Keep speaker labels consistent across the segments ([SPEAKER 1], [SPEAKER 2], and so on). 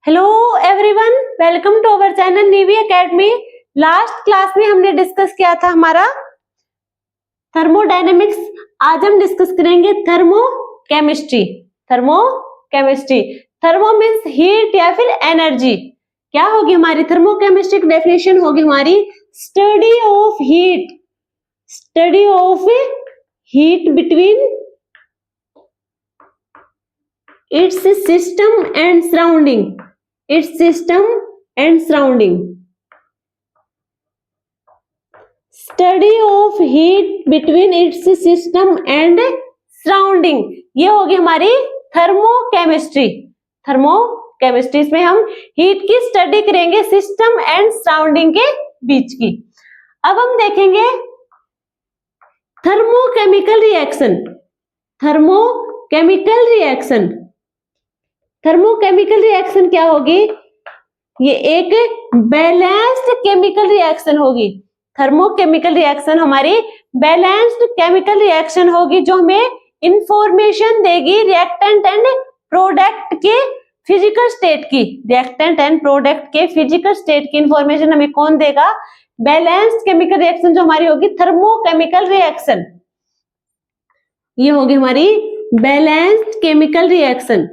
[SPEAKER 1] Hello everyone, welcome to our channel Neevi Academy. Last class में हमने discuss किया था हमारा थर्मोडायनेमिक्स। आज हम डिस्कस करेंगे thermochemistry. Thermochemistry, thermo means heat या फिर एनर्जी। क्या होगी हमारी थर्मोकेमिस्ट्री की डेफिनेशन? होगी हमारी study of heat, study of heat between its system and surrounding, its system and surrounding, study of heat between its system and surrounding। ये होगी हमारी थर्मोकेमिस्ट्री। थर्मोकेमिस्ट्री इसमें हम हीट की स्टडी करेंगे सिस्टम एंड सराउंडिंग के बीच की। अब हम देखेंगे thermochemical reaction. Thermochemical reaction, thermochemical reaction क्या होगी? ये एक बैलेंस्ड केमिकल रिएक्शन होगी। थर्मोकेमिकल रिएक्शन हमारी बैलेंस्ड केमिकल रिएक्शन होगी जो हमें इंफॉर्मेशन देगी रिएक्टेंट एंड प्रोडक्ट के फिजिकल स्टेट की। रिएक्टेंट एंड प्रोडक्ट के फिजिकल स्टेट की इंफॉर्मेशन हमें कौन देगा? बैलेंस्ड केमिकल रिएक्शन जो हमारी होगी थर्मोकेमिकल रिएक्शन। ये होगी हमारी balanced chemical reaction.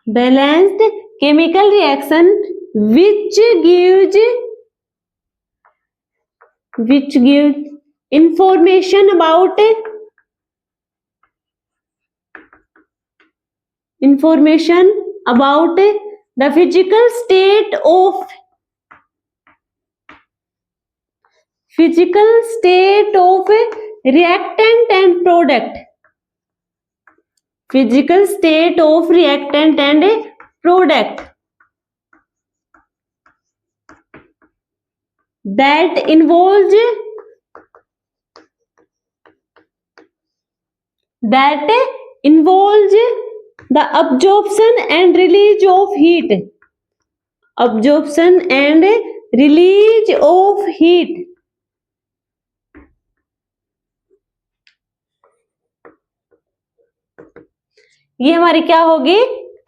[SPEAKER 1] Balanced chemical reaction which gives information about the physical state of reactant and product, physical state of reactant and product that involves the absorption and release of heat, absorption and release of heat, ये हमारी क्या होगी?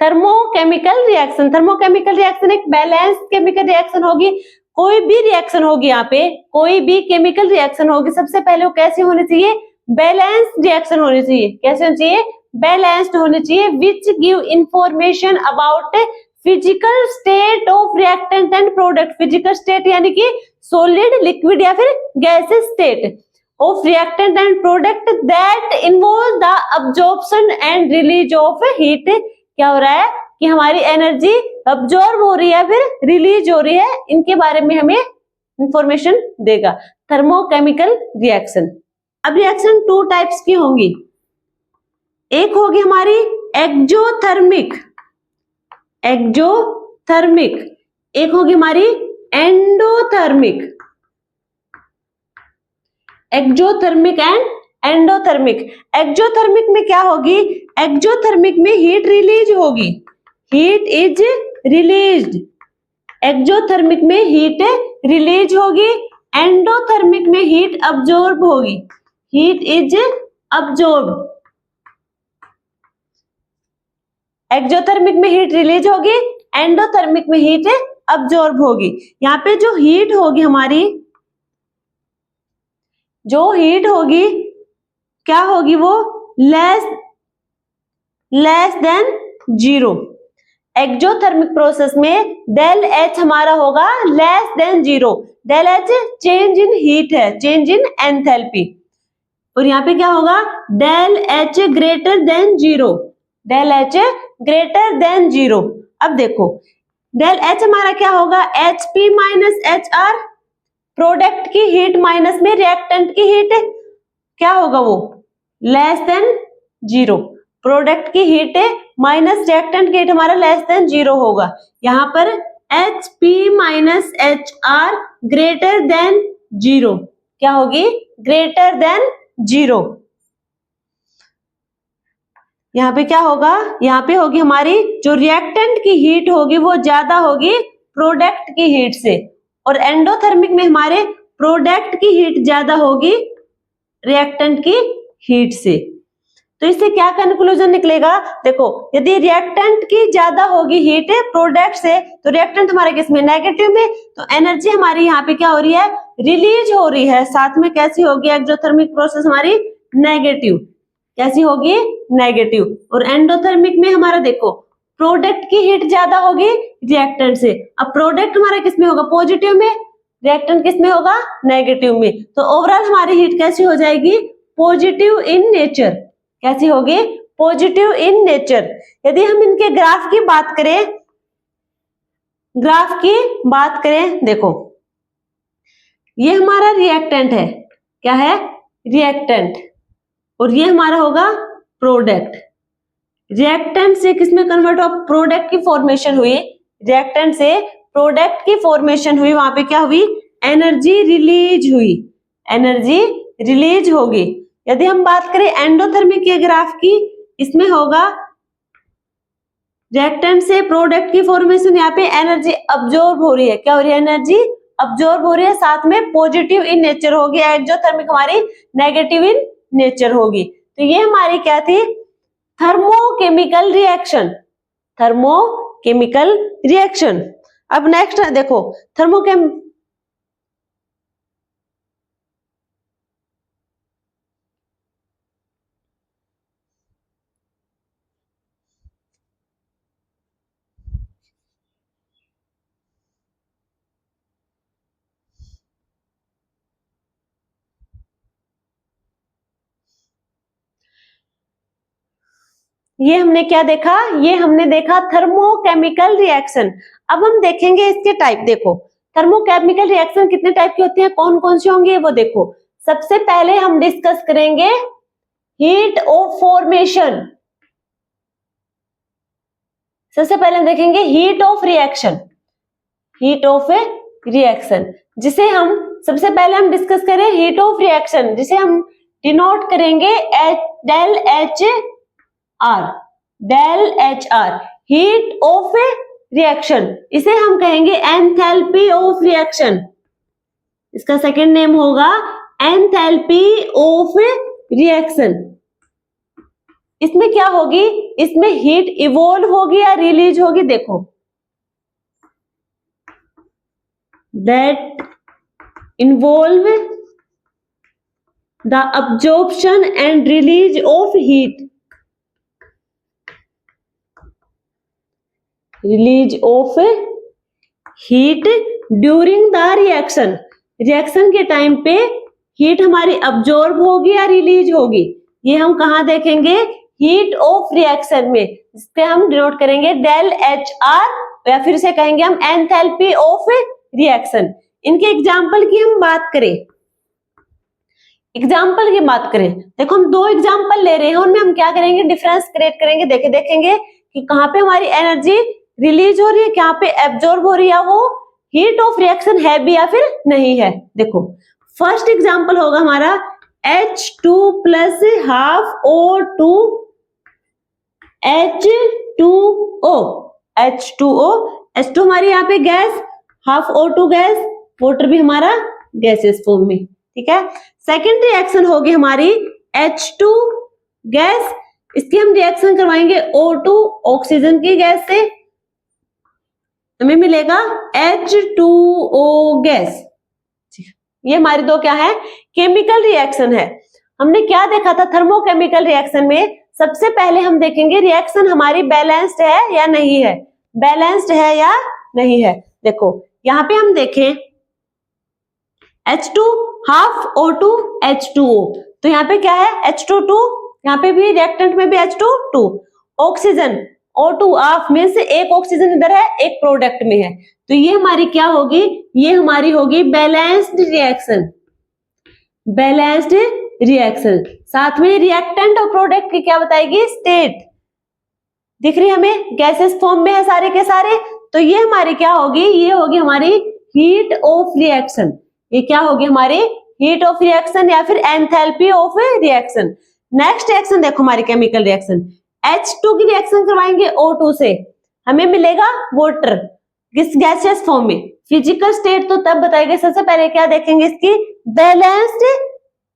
[SPEAKER 1] Thermochemical reaction. Thermochemical reaction एक balance chemical reaction होगी। कोई भी reaction होगी, यहाँ पे कोई भी केमिकल रिएक्शन होगी, सबसे पहले वो कैसी होनी चाहिए? बैलेंस्ड रिएक्शन होनी चाहिए। कैसे होनी चाहिए? बैलेंस्ड होनी चाहिए। Which give information about physical state of reactant and product. Physical state यानी कि सॉलिड, लिक्विड या फिर gases state of reactant and product that involve the absorption and release of heat। क्या हो रहा है कि हमारी एनर्जी अब्जॉर्ब हो रही है फिर रिलीज हो रही है, इनके बारे में हमें इंफॉर्मेशन देगा थर्मोकेमिकल रिएक्शन। अब रिएक्शन टू टाइप्स की होंगी। एक होगी हमारी एक्जोथर्मिक, एक्जोथर्मिक। एक होगी हमारी endothermic, exothermic and endothermic. Exothermic में क्या होगी? एक्जोथर्मिक में हीट रिलीज होगी, हीट इज रिलीज्ड। एक्जोथर्मिक में हीट रिलीज होगी, एंडोथर्मिक में हीट अब्जॉर्ब होगी, हीट इज अब्जॉर्ब। एक्जोथर्मिक में हीट रिलीज होगी, एंडोथर्मिक में हीट अब्जॉर्ब होगी। यहाँ पे जो हीट होगी हमारी, जो हीट होगी क्या होगी? वो less than zero. Exothermic process में डेल एच हमारा होगा less than zero. Del H change in heat है, चेंज इन एंथैल्पी। और यहाँ पे क्या होगा? Del H greater than zero, del H greater than zero. अब देखो डेल एच हमारा क्या होगा? H P minus H R. Product की हीट माइनस में रिएक्टेंट की हीट क्या होगा? वो लेस देन जीरो। प्रोडक्ट की हीट माइनस रिएक्टेंट की हीट हमारा लेस देन जीरो होगा। यहाँ पर H P minus H are greater than zero क्या होगी? Greater than zero. यहाँ पे क्या होगा? यहाँ पे होगी हमारी जो रिएक्टेंट की हीट होगी वो ज्यादा होगी प्रोडक्ट की हीट से, और एंडोथर्मिक में हमारे प्रोडक्ट की हीट ज्यादा होगी रिएक्टेंट की हीट से। तो इससे क्या कंक्लूजन निकलेगा, देखो यदि रिएक्टेंट की ज्यादा होगी हीट प्रोडक्ट से, तो रिएक्टेंट हमारे किसमें, नेगेटिव में, तो एनर्जी हमारी यहाँ पे क्या हो रही है, रिलीज हो रही है। साथ में कैसी होगी एक्सोथर्मिक प्रोसेस हमारी, नेगेटिव, कैसी होगी, नेगेटिव। और एंडोथर्मिक में हमारा देखो प्रोडक्ट की हीट ज्यादा होगी रिएक्टेंट से, अब प्रोडक्ट हमारा किसमें होगा, पॉजिटिव में, रिएक्टेंट किसमें होगा, नेगेटिव में। तो ओवरऑल हमारी हीट कैसी हो जाएगी, पॉजिटिव इन नेचर, कैसी होगी, पॉजिटिव इन नेचर। यदि हम इनके ग्राफ की बात करें, देखो ये हमारा रिएक्टेंट है, क्या है, रिएक्टेंट, और ये हमारा होगा प्रोडक्ट। रिएक्टेंट से किसमें कन्वर्ट हो, प्रोडक्ट की फॉर्मेशन हुई, रिएक्टेंट से प्रोडक्ट की फॉर्मेशन हुई, वहां पे क्या हुई, एनर्जी रिलीज हुई, एनर्जी रिलीज होगी। यदि हम बात करें एंडोथर्मिक के ग्राफ की, इसमें होगा रिएक्टेंट से प्रोडक्ट की फॉर्मेशन, यहाँ पे एनर्जी अब्जॉर्ब हो रही है, क्या हो रही है, एनर्जी अब्जॉर्ब हो रही है, साथ में पॉजिटिव इन नेचर होगी, एक्सोथर्मिक हमारी नेगेटिव इन नेचर होगी। तो ये हमारी क्या थी, थर्मोकेमिकल रिएक्शन, थर्मोकेमिकल रिएक्शन। अब नेक्स्ट देखो ये हमने क्या देखा, ये हमने देखा थर्मोकेमिकल रिएक्शन। अब हम देखेंगे इसके टाइप। देखो थर्मोकेमिकल रिएक्शन कितने टाइप की होती है, कौन कौन सी होंगे वो देखो। सबसे पहले हम डिस्कस करेंगे हीट ऑफ फॉर्मेशन, सबसे पहले हम देखेंगे heat of reaction, heat of reaction, जिसे हम सबसे पहले हम डिस्कस करें हीट ऑफ रिएक्शन, जिसे हम डिनोट करेंगे del H R, del H R, heat of reaction. इसे हम कहेंगे एंथैल्पी ऑफ रिएक्शन, इसका सेकंड नेम होगा एंथैल्पी ऑफ रिएक्शन। इसमें क्या होगी, इसमें हीट इवॉल्व होगी या रिलीज होगी, देखो that involve the absorption and release of heat, release of heat during the reaction. Reaction के टाइम पे हीट हमारी अब्जॉर्ब होगी या रिलीज होगी, ये हम कहाँ देखेंगे, हीट ऑफ रिएक्शन में, जिससे हम डिनोट करेंगे डेल एच आर, या फिर से कहेंगे हम एंथैल्पी ऑफ रिएक्शन। इनके एग्जाम्पल की हम बात करें, एग्जाम्पल की बात करें, देखो हम दो एग्जाम्पल ले रहे हैं, उनमें हम क्या करेंगे, डिफरेंस क्रिएट करेंगे, देखेंगे कि कहाँ पे हमारी एनर्जी रिलीज हो रही है, कहाँ पे एब्जॉर्ब हो रही है, वो हीट ऑफ रिएक्शन है भी या फिर नहीं है। देखो फर्स्ट एग्जाम्पल होगा हमारा H2 plus half O2 H2O, H2 हमारी यहाँ पे gas, half O2 gas, water भी हमारा गैसेस फॉर्म में, ठीक है। सेकेंड रिएक्शन होगी हमारी H2 गैस, इसकी हम रिएक्शन करवाएंगे O2 ऑक्सीजन की गैस से, हमें मिलेगा H2O गैस। ये हमारी दो क्या है, केमिकल रिएक्शन है। हमने क्या देखा था थर्मोकेमिकल रिएक्शन में, सबसे पहले हम देखेंगे रिएक्शन हमारी बैलेंस्ड है या नहीं है, बैलेंस्ड है या नहीं है। देखो यहाँ पे हम देखें H2 हाफ O2 H2O, तो यहाँ पे क्या है H2 यहाँ पे भी रिएक्टेंट में भी H2 ऑक्सीजन O2 हाफ में से एक ऑक्सीजन इधर है, एक प्रोडक्ट में है, तो ये हमारी क्या होगी, ये हमारी होगी बैलेंस्ड रिएक्शन, बैलेंस्ड रिएक्शन। साथ में रिएक्टेंट और प्रोडक्ट की क्या बताएगी, स्टेट दिख रही है हमें, गैसेस फॉर्म में है सारे के सारे, तो ये हमारी क्या होगी, ये होगी हमारी हीट ऑफ रिएक्शन, ये क्या होगी हमारी हीट ऑफ रिएक्शन या फिर enthalpy of reaction. Next reaction देखो हमारी केमिकल रिएक्शन, H2 की रिएक्शन करवाएंगे O2 से, हमें मिलेगा वाटर किस गैसियस फॉर्म में। फिजिकल स्टेट तो तब बताएंगे, सबसे पहले क्या देखेंगे, इसकी बैलेंस्ड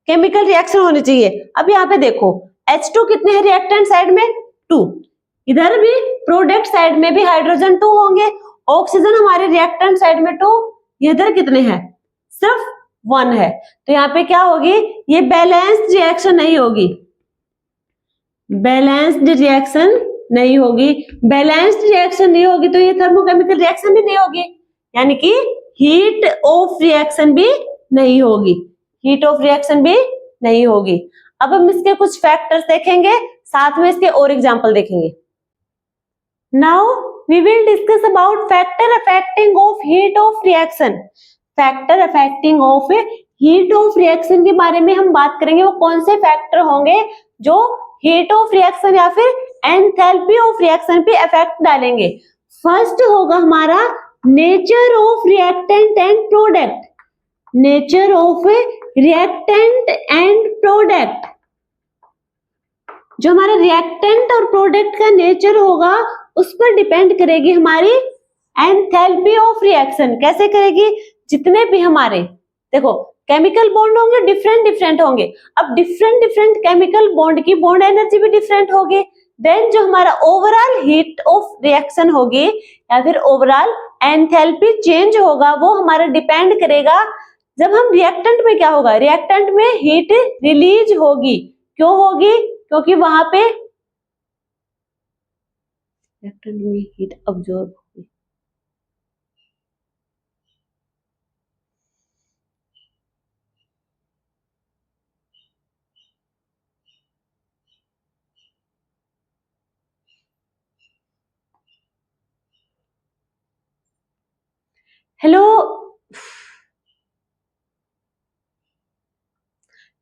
[SPEAKER 1] केमिकल रिएक्शन होनी चाहिए। अब यहाँ पे देखो H2 कितने हैं रिएक्टेंट साइड में? 2। इधर भी प्रोडक्ट साइड में भी हाइड्रोजन 2 होंगे, ऑक्सीजन हमारे रिएक्टेंट साइड में 2, इधर कितने हैं? सिर्फ 1 है। तो यहाँ पे क्या होगी? ये बैलेंस्ड रिएक्शन नहीं होगी, बैलेंस्ड रिएक्शन नहीं होगी। बैलेंस्ड रिएक्शन नहीं होगी तो ये थर्मोकेमिकल रिएक्शन भी नहीं होगी, यानी कि हीट ऑफ रिएक्शन भी नहीं होगी, हीट ऑफ रिएक्शन भी नहीं होगी। अब हम इसके कुछ फैक्टर्स देखेंगे, साथ में इसके और एग्जांपल देखेंगे। Now we will discuss about factor affecting of heat of reaction. Factor affecting of heat of reaction के बारे में हम बात करेंगे। वो कौन से फैक्टर होंगे जो हीट ऑफ रिएक्शन या फिर एंथैल्पी ऑफ रिएक्शन पे इफेक्ट डालेंगे। फर्स्ट होगा हमारा nature of reactant and product. Nature of reactant and product, जो हमारा रिएक्टेंट और प्रोडक्ट का नेचर होगा उस पर डिपेंड करेगी हमारी एंथैल्पी ऑफ रिएक्शन। कैसे करेगी? जितने भी हमारे देखो केमिकल बॉन्ड होंगे डिफरेंट डिफरेंट होंगे, अब डिफरेंट डिफरेंट केमिकल बॉन्ड की बॉन्ड एनर्जी भी डिफरेंट होगी। देन जो हमारा ओवरऑल हीट ऑफ रिएक्शन होगी या फिर ओवरऑल एंथैल्पी चेंज होगा वो हमारा डिपेंड करेगा। जब हम रिएक्टेंट में क्या होगा? रिएक्टेंट में हीट रिलीज होगी। क्यों होगी? क्योंकि वहां पे रिएक्टेंट में हीट अब्जॉर्ब होगी। Hello,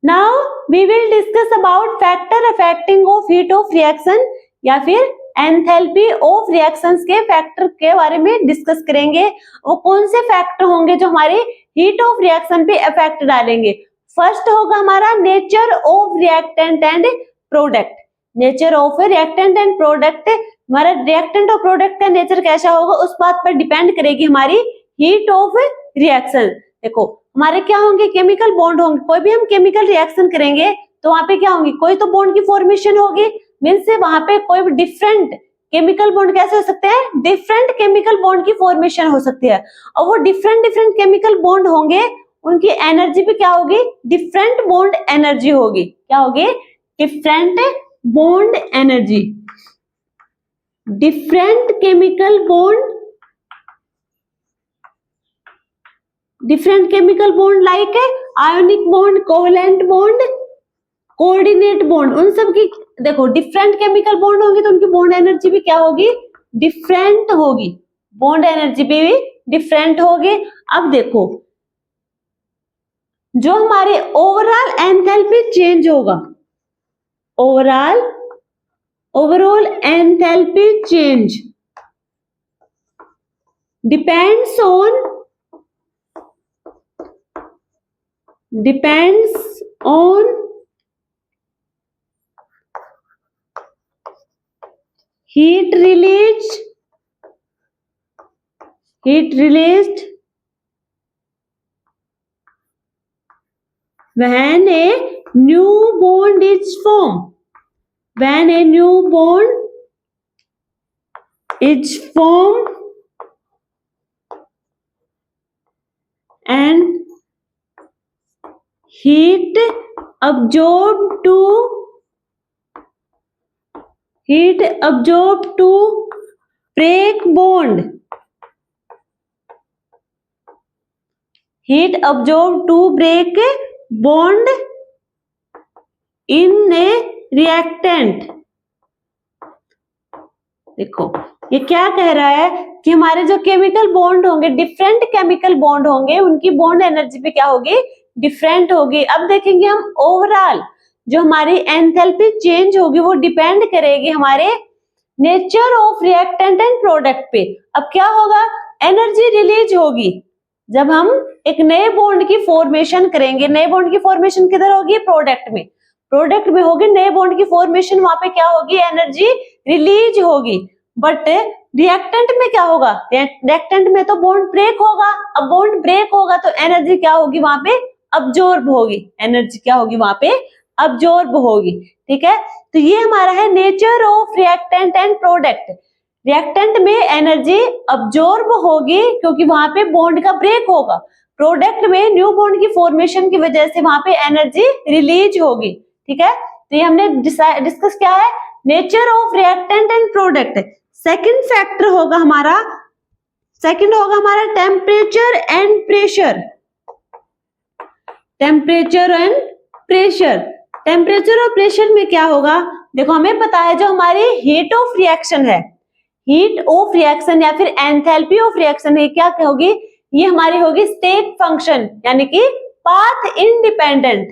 [SPEAKER 1] now we will discuss about factor affecting of heat of reaction या फिर एंथैल्पी ऑफ रिएक्शंस के फैक्टर के बारे में डिस्कस करेंगे। वो कौन से फैक्टर होंगे जो हमारी हीट ऑफ रिएक्शन पे इफेक्ट डालेंगे। फर्स्ट होगा हमारा nature of reactant and product. Nature of reactant and product, हमारा रिएक्टेंट और प्रोडक्ट का नेचर कैसा होगा उस बात पर डिपेंड करेगी हमारी हीट ऑफ रिएक्शन। देखो हमारे क्या होंगे? केमिकल बॉन्ड होंगे। कोई भी हम केमिकल रिएक्शन करेंगे तो वहां पे क्या होंगी? कोई तो बॉन्ड की फॉर्मेशन होगी, मीन्स से वहां पे कोई भी डिफरेंट केमिकल बॉन्ड कैसे हो सकते हैं? डिफरेंट केमिकल बॉन्ड की फॉर्मेशन हो सकती है। और वो डिफरेंट डिफरेंट केमिकल बॉन्ड होंगे, उनकी एनर्जी भी क्या होगी? डिफरेंट बॉन्ड एनर्जी होगी। क्या होगी? Different bond energy. Different chemical bond, different chemical bond like ionic bond, covalent bond, coordinate bond, उन सब की देखो डिफरेंट केमिकल बॉन्ड होंगे तो उनकी बॉन्ड एनर्जी भी क्या होगी? डिफरेंट होगी। बॉन्ड एनर्जी भी डिफरेंट होगी। अब देखो जो हमारे ओवरऑल एंथैल्पी चेंज होगा, overall enthalpy change depends on heat released when a new bond is formed. When a new bond is formed and heat absorbed to break bond. Heat absorbed to break bond in a reactant. देखो ये क्या कह रहा है कि हमारे जो chemical bond होंगे, डिफरेंट केमिकल बॉन्ड होंगे, उनकी बॉन्ड एनर्जी पे क्या होगी? डिफरेंट होगी। अब देखेंगे हम ओवरऑल जो हमारी एंथैल्पी चेंज होगी वो डिपेंड करेगी हमारे nature of reactant and product पे। अब क्या होगा? एनर्जी रिलीज होगी जब हम एक नए बॉन्ड की फॉर्मेशन करेंगे। नए बॉन्ड की फॉर्मेशन किधर होगी? प्रोडक्ट में। प्रोडक्ट में होगी नए बॉन्ड की फॉर्मेशन, वहां पे क्या होगी? एनर्जी रिलीज होगी। बट रिएक्टेंट में क्या होगा? रिएक्टेंट में तो बॉन्ड ब्रेक होगा। अब बॉन्ड ब्रेक होगा तो एनर्जी क्या होगी? वहां पे अब्जॉर्ब होगी। एनर्जी क्या होगी? वहां पे अब्जॉर्ब होगी। ठीक है, तो ये हमारा है nature of reactant and product. Reactant में एनर्जी अब्जॉर्ब होगी क्योंकि वहां पे बॉन्ड का ब्रेक होगा। प्रोडक्ट में न्यू बॉन्ड की फॉर्मेशन की वजह से वहां पे एनर्जी रिलीज होगी। ठीक है, तो ये हमने डिस्कस किया है nature of reactant and product. Second factor होगा हमारा temperature and pressure. Temperature and pressure, temperature और प्रेशर में क्या होगा, देखो हमें पता है जो हमारी हीट ऑफ रिएक्शन है, हीट ऑफ रिएक्शन या फिर एंथैल्पी ऑफ रिएक्शन है, क्या होगी, ये हमारी होगी स्टेट फंक्शन यानी कि path independent.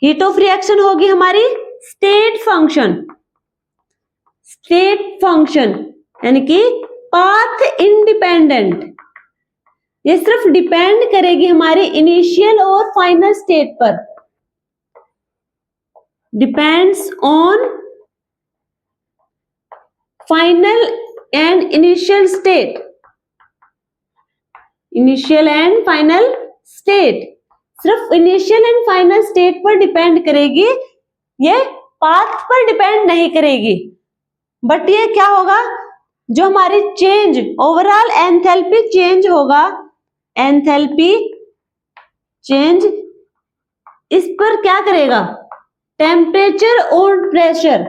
[SPEAKER 1] Heat of reaction होगी हमारी स्टेट फंक्शन यानी कि पाथ इंडिपेंडेंट। ये सिर्फ डिपेंड करेगी हमारे इनिशियल और फाइनल स्टेट पर, depends on final and initial state, initial and final state, सिर्फ इनिशियल एंड फाइनल स्टेट पर डिपेंड करेगी, ये पाथ पर डिपेंड नहीं करेगी। बट ये क्या होगा, जो हमारी चेंज ओवरऑल एंथैल्पी चेंज होगा, एंथैल्पी चेंज इस पर क्या करेगा, टेम्परेचर और प्रेशर,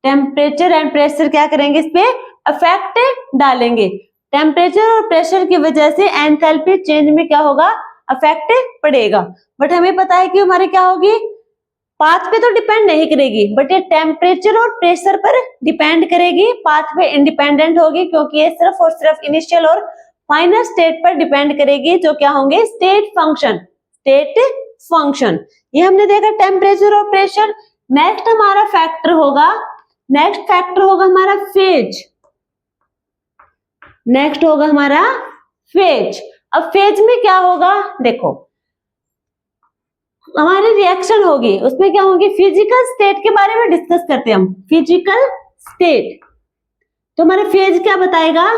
[SPEAKER 1] टेम्परेचर एंड प्रेशर क्या करेंगे, इस पे इफेक्ट डालेंगे। टेम्परेचर और प्रेशर की वजह से एंथैल्पी चेंज में क्या होगा, इफेक्ट पड़ेगा। बट हमें पता है कि हमारे क्या होगी, पाथ पे तो डिपेंड नहीं करेगी, बट ये टेम्परेचर और प्रेशर पर डिपेंड करेगी, पाथ पे इंडिपेंडेंट होगी क्योंकि ये सिर्फ और सिर्फ इनिशियल और फाइनल स्टेट पर डिपेंड करेगी, जो क्या होंगे स्टेट फंक्शन। ये हमने देखा टेम्परेचर और प्रेशर। नेक्स्ट हमारा फैक्टर होगा हमारा फेज। नेक्स्ट होगा हमारा फेज। अब फेज में क्या होगा, देखो हमारी रिएक्शन होगी, उसमें क्या होगी, फिजिकल स्टेट के बारे में डिस्कस करते हैं हम, फिजिकल स्टेट। तो हमारा फेज क्या बताएगा,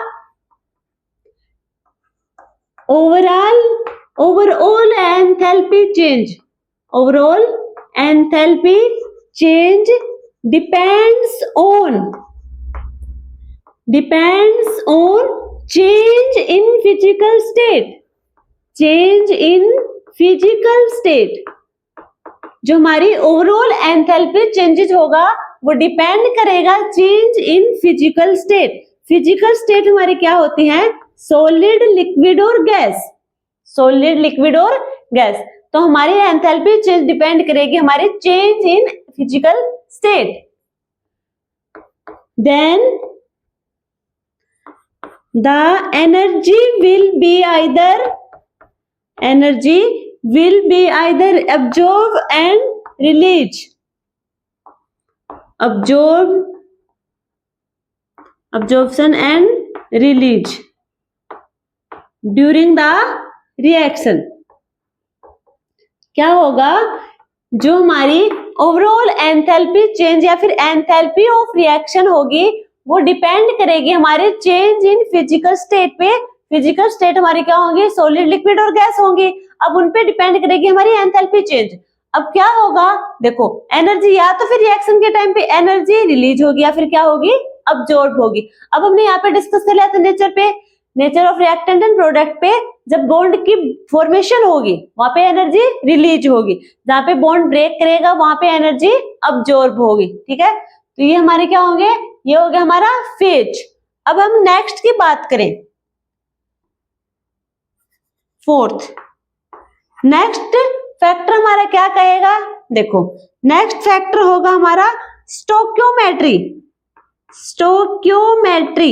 [SPEAKER 1] overall enthalpy change depends on change in physical state. जो हमारी ओवरऑल एंथैल्पी चेंजेस होगा वो डिपेंड करेगा change in physical state. Physical state हमारी क्या होती है, सॉलिड, लिक्विड और गैस। तो हमारी एंथैल्पी चेंज डिपेंड करेगी हमारे change in physical state. Then the energy will be either absorb and release, absorption and release during the reaction। क्या होगा, जो हमारी ओवरऑल एंथैल्पी चेंज या फिर एंथैल्पी ऑफ रिएक्शन होगी वो डिपेंड करेगी हमारे चेंज इन फिजिकल स्टेट पे। फिजिकल स्टेट हमारी क्या होंगी, सॉलिड, लिक्विड और गैस होंगी। अब उन पे डिपेंड करेगी हमारी एंथैल्पी चेंज। अब क्या होगा, देखो एनर्जी या तो फिर रिएक्शन के टाइम पे एनर्जी रिलीज होगी या फिर क्या होगी, अब्जॉर्ब होगी। अब हमने यहाँ पे डिस्कस कर लिया था nature of reactant and product पे। जब बॉन्ड की फॉर्मेशन होगी वहां पे एनर्जी रिलीज होगी, जहां पे बॉन्ड ब्रेक करेगा वहां पे एनर्जी अब्जॉर्ब होगी। ठीक है, तो ये हमारे क्या होंगे, ये हो गया हमारा फेज। अब हम नेक्स्ट की बात करें, फोर्थ। नेक्स्ट फैक्टर हमारा क्या कहेगा, देखो नेक्स्ट फैक्टर होगा हमारा स्टोक्योमेट्री। स्टोक्योमेट्री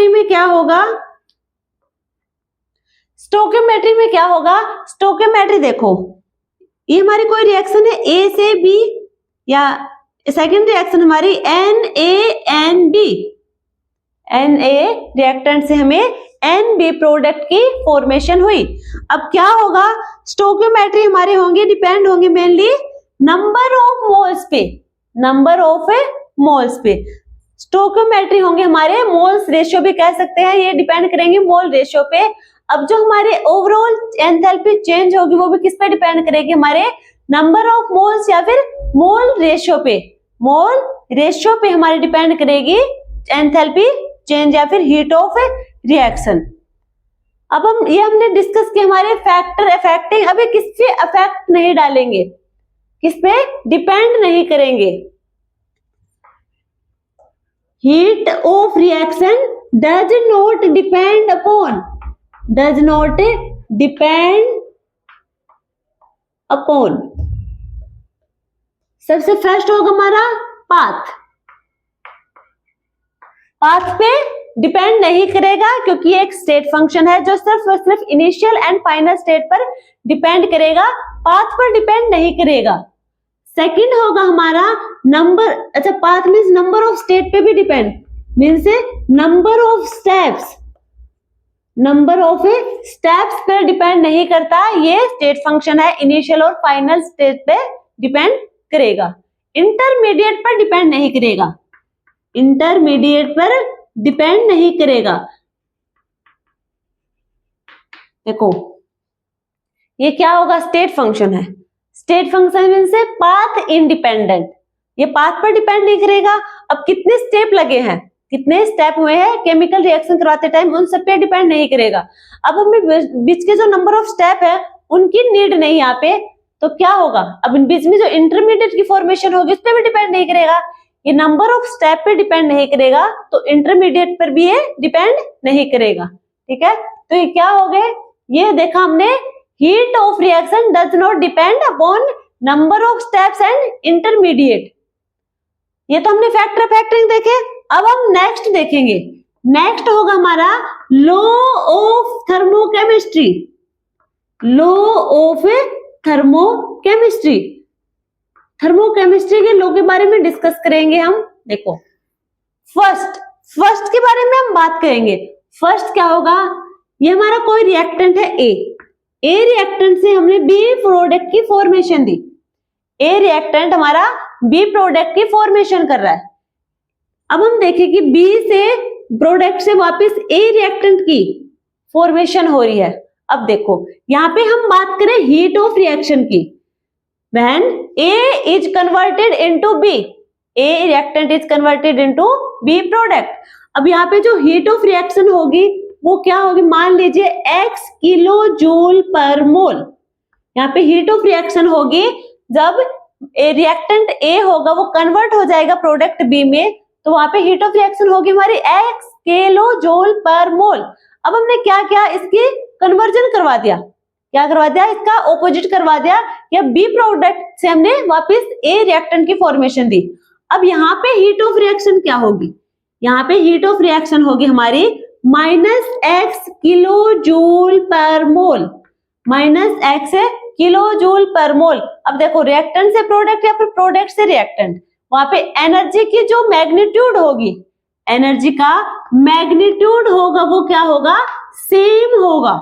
[SPEAKER 1] में क्या होगा, स्टोक्योमेट्री देखो ये हमारी कोई रिएक्शन है ए से बी, या सेकेंड रिएक्शन हमारी NaNB, Na रिएक्टेंट से हमें NB प्रोडक्ट की फॉर्मेशन हुई। अब क्या होगा, स्टोक्योमेट्री हमारे होंगे, डिपेंड होंगे मेनली नंबर ऑफ मोल्स पे। स्टोक्योमेट्री होंगे हमारे मोल्स रेशियो भी कह सकते हैं, ये डिपेंड करेंगे मोल रेशियो पे। अब जो हमारे ओवरऑल एंथैल्पी चेंज होगी वो भी किस पे डिपेंड करेगी, हमारे नंबर ऑफ मोल्स या फिर मोल रेशियो पे, मोल रेशियो पे हमारी डिपेंड करेगी एंथैल्पी चेंज या फिर हीट ऑफ रिएक्शन। अब हम ये हमने डिस्कस किया हमारे फैक्टर अफेक्टिंग, अभी किस पे अफेक्ट नहीं डालेंगे, किस पे डिपेंड नहीं करेंगे। Heat of reaction does not depend upon, does not depend upon, सबसे फर्स्ट होगा हमारा पाथ, पाथ पे डिपेंड नहीं करेगा क्योंकि ये एक स्टेट फंक्शन है जो सिर्फ और सिर्फ इनिशियल एंड फाइनल स्टेट पर डिपेंड करेगा, पाथ पर डिपेंड नहीं करेगा। सेकंड होगा हमारा नंबर, अच्छा path means number of state पे भी depend, means number of steps, number of steps पर डिपेंड नहीं करता, ये स्टेट फंक्शन है, इनिशियल और फाइनल स्टेट पे डिपेंड करेगा। इंटरमीडिएट पर डिपेंड नहीं करेगा, इंटरमीडिएट पर डिपेंड नहीं करेगा। देखो ये क्या होगा, स्टेट फंक्शन है, state function means path independent, ये पाथ पर डिपेंड नहीं करेगा। अब कितने स्टेप लगे हैं, कितने स्टेप हुए हैं केमिकल रिएक्शन करवाते टाइम, उन सब पे डिपेंड नहीं करेगा। अब हमें बीच के जो नंबर ऑफ स्टेप है उनकी नीड नहीं यहाँ पे, तो क्या होगा, अब इन बीच में जो इंटरमीडिएट की फॉर्मेशन होगी उस पर भी डिपेंड नहीं करेगा, ये नंबर ऑफ स्टेप पे डिपेंड नहीं करेगा, तो इंटरमीडिएट पर भी ये डिपेंड नहीं करेगा। ठीक है, तो ये क्या हो गए, ये देखा हमने heat of reaction does not depend upon number of steps and intermediate, ये तो हमने फैक्टर फैक्टरिंग देखे। अब हम नेक्स्ट देखेंगे, नेक्स्ट होगा हमारा law of thermochemistry, law of thermochemistry, thermochemistry के लॉ के बारे में डिस्कस करेंगे हम। देखो फर्स्ट के बारे में हम बात करेंगे। फर्स्ट क्या होगा, ये हमारा कोई रिएक्टेंट है ए रिएक्टेंट से हमने बी प्रोडक्ट की फॉर्मेशन दी, ए रिएक्टेंट हमारा बी प्रोडक्ट की फॉर्मेशन कर रहा है। अब हम देखें कि बी से प्रोडक्ट से वापस ए रिएक्टेंट की फॉर्मेशन हो रही है। अब देखो यहाँ पे हम बात करें हीट ऑफ रिएक्शन की, when A is converted into B, A reactant is converted into B product। अब यहाँ पे जो हीट ऑफ रिएक्शन होगी वो क्या होगी, मान लीजिए x किलो जूल पर मोल, यहाँ पे हीट ऑफ रिएक्शन होगी जब रिएक्टेंट A होगा वो कन्वर्ट हो जाएगा प्रोडक्ट B में, तो वहां पे हीट ऑफ रिएक्शन होगी हमारी x किलो जूल पर मोल। अब हमने क्या किया, इसकी कन्वर्जन करवा दिया, क्या करवा दिया, इसका ऑपोजिट करवा दिया, या बी प्रोडक्ट से हमने वापस ए रिएक्टेंट की फॉर्मेशन दी। अब यहाँ पे हीट ऑफ रिएक्शन क्या होगी, यहाँ पे हीट ऑफ रिएक्शन होगी हमारी -x किलो जूल पर मोल, -x किलो जूल पर मोल। अब देखो रिएक्टेंट से प्रोडक्ट या फिर प्रोडक्ट से रिएक्टेंट, वहां पे एनर्जी की जो मैग्नीट्यूड होगी, एनर्जी का मैग्नीट्यूड होगा वो क्या होगा, सेम होगा,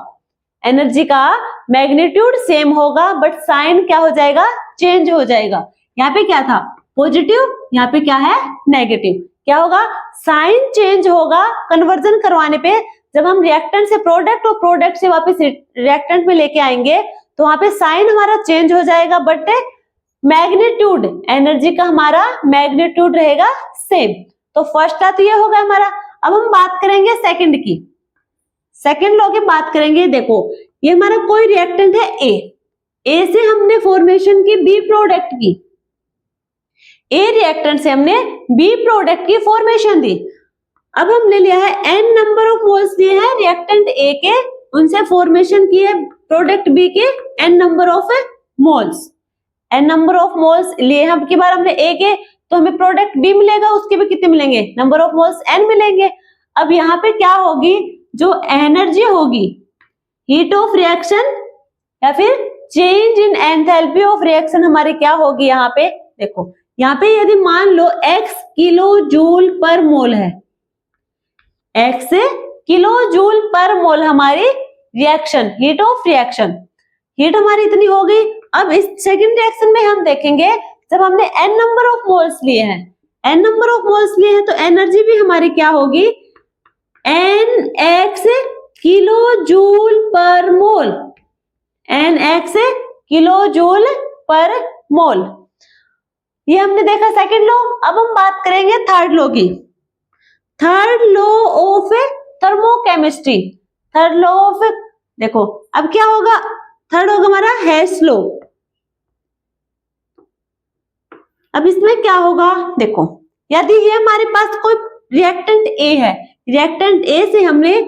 [SPEAKER 1] एनर्जी का मैग्नीट्यूड सेम होगा, बट साइन क्या हो जाएगा, चेंज हो जाएगा। यहाँ पे क्या था पॉजिटिव, यहाँ पे क्या है नेगेटिव, क्या होगा, साइन चेंज होगा कन्वर्जन करवाने पे। जब हम रिएक्टेंट से प्रोडक्ट और प्रोडक्ट से वापस रिएक्टेंट में लेके आएंगे तो वहां पे साइन हमारा चेंज हो जाएगा, बट मैग्नीट्यूड, एनर्जी का हमारा मैग्नीट्यूड रहेगा सेम। तो फर्स्ट तो ये होगा हमारा। अब हम बात करेंगे सेकंड की, सेकंड लॉ की बात करेंगे। देखो ये हमारा कोई रिएक्टेंट है ए से हमने फॉर्मेशन की बी प्रोडक्ट की, ए रिएक्टेंट से हमने बी प्रोडक्ट की फॉर्मेशन दी। अब हमने लिया है n नंबर ऑफ मोल्स लिए हैं रिएक्टेंट ए के, उनसे फॉर्मेशन की है प्रोडक्ट बी के n number of moles, n number of moles लिए हैं। अब की बार हमने ए के, तो हमें प्रोडक्ट बी मिलेगा, उसके भी कितने मिलेंगे, नंबर ऑफ मोल्स n मिलेंगे। अब यहाँ पे क्या होगी, जो एनर्जी होगी हीट ऑफ रिएक्शन या फिर change in enthalpy of reaction हमारी क्या होगी, यहाँ पे देखो, यहाँ पे यदि मान लो x किलो जूल पर मोल है, x किलो जूल पर मोल हमारी reaction, heat of reaction, heat हमारी इतनी हो गई। अब इस सेकंड रिएक्शन में हम देखेंगे जब हमने n नंबर ऑफ मोल्स लिए हैं, n नंबर ऑफ मोल्स लिए हैं, तो एनर्जी भी हमारी क्या होगी, nx किलो जूल पर मोल, NX किलो जूल पर मोल। ये हमने देखा सेकंड लॉ। अब हम बात करेंगे थर्ड लॉ की। Third law of thermochemistry. Third law of, देखो अब क्या होगा, थर्ड होगा हमारा हेस लॉ। अब इसमें क्या होगा, देखो यदि ये हमारे पास कोई रिएक्टेंट ए है, रिएक्टेंट ए से हमने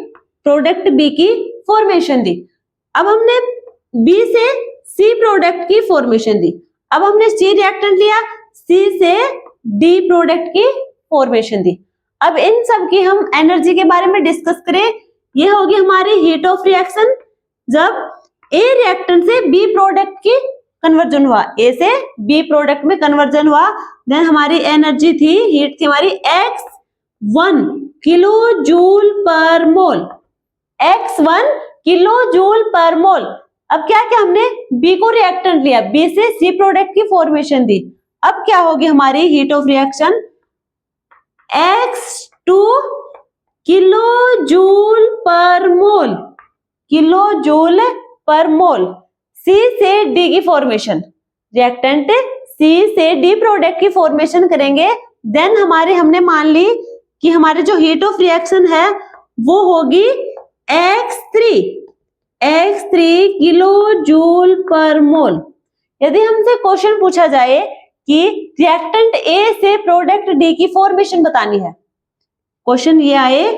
[SPEAKER 1] प्रोडक्ट बी की फॉर्मेशन दी। अब हमने बी से सी प्रोडक्ट की फॉर्मेशन दी। अब हमने सी रिएक्टेंट लिया, सी से डी प्रोडक्ट की फॉर्मेशन दी। अब इन सब की हम एनर्जी के बारे में डिस्कस करें। ये होगी हमारी हीट ऑफ रिएक्शन। जब ए रिएक्टेंट से बी प्रोडक्ट की कन्वर्जन हुआ, ए से बी प्रोडक्ट में कन्वर्जन हुआ, देन हमारी एनर्जी थी, हीट थी हमारी x1 किलो जूल पर मोल, x1 किलो जूल पर मोल। अब क्या क्या हमने बी को रिएक्टेंट लिया, बी से सी प्रोडक्ट की फॉर्मेशन दी। अब क्या होगी हमारी heat of reaction, x2 kilo joule पर मोल, किलो जूल पर मोल। सी से डी की फॉर्मेशन, रिएक्टेंट सी से डी प्रोडक्ट की फॉर्मेशन करेंगे, देन हमारे हमने मान ली कि हमारे जो हीट ऑफ रिएक्शन है वो होगी x3 किलो जूल पर मोल। यदि हमसे क्वेश्चन पूछा जाए कि रिएक्टेंट ए से प्रोडक्ट डी की फॉर्मेशन बतानी है, क्वेश्चन ये आए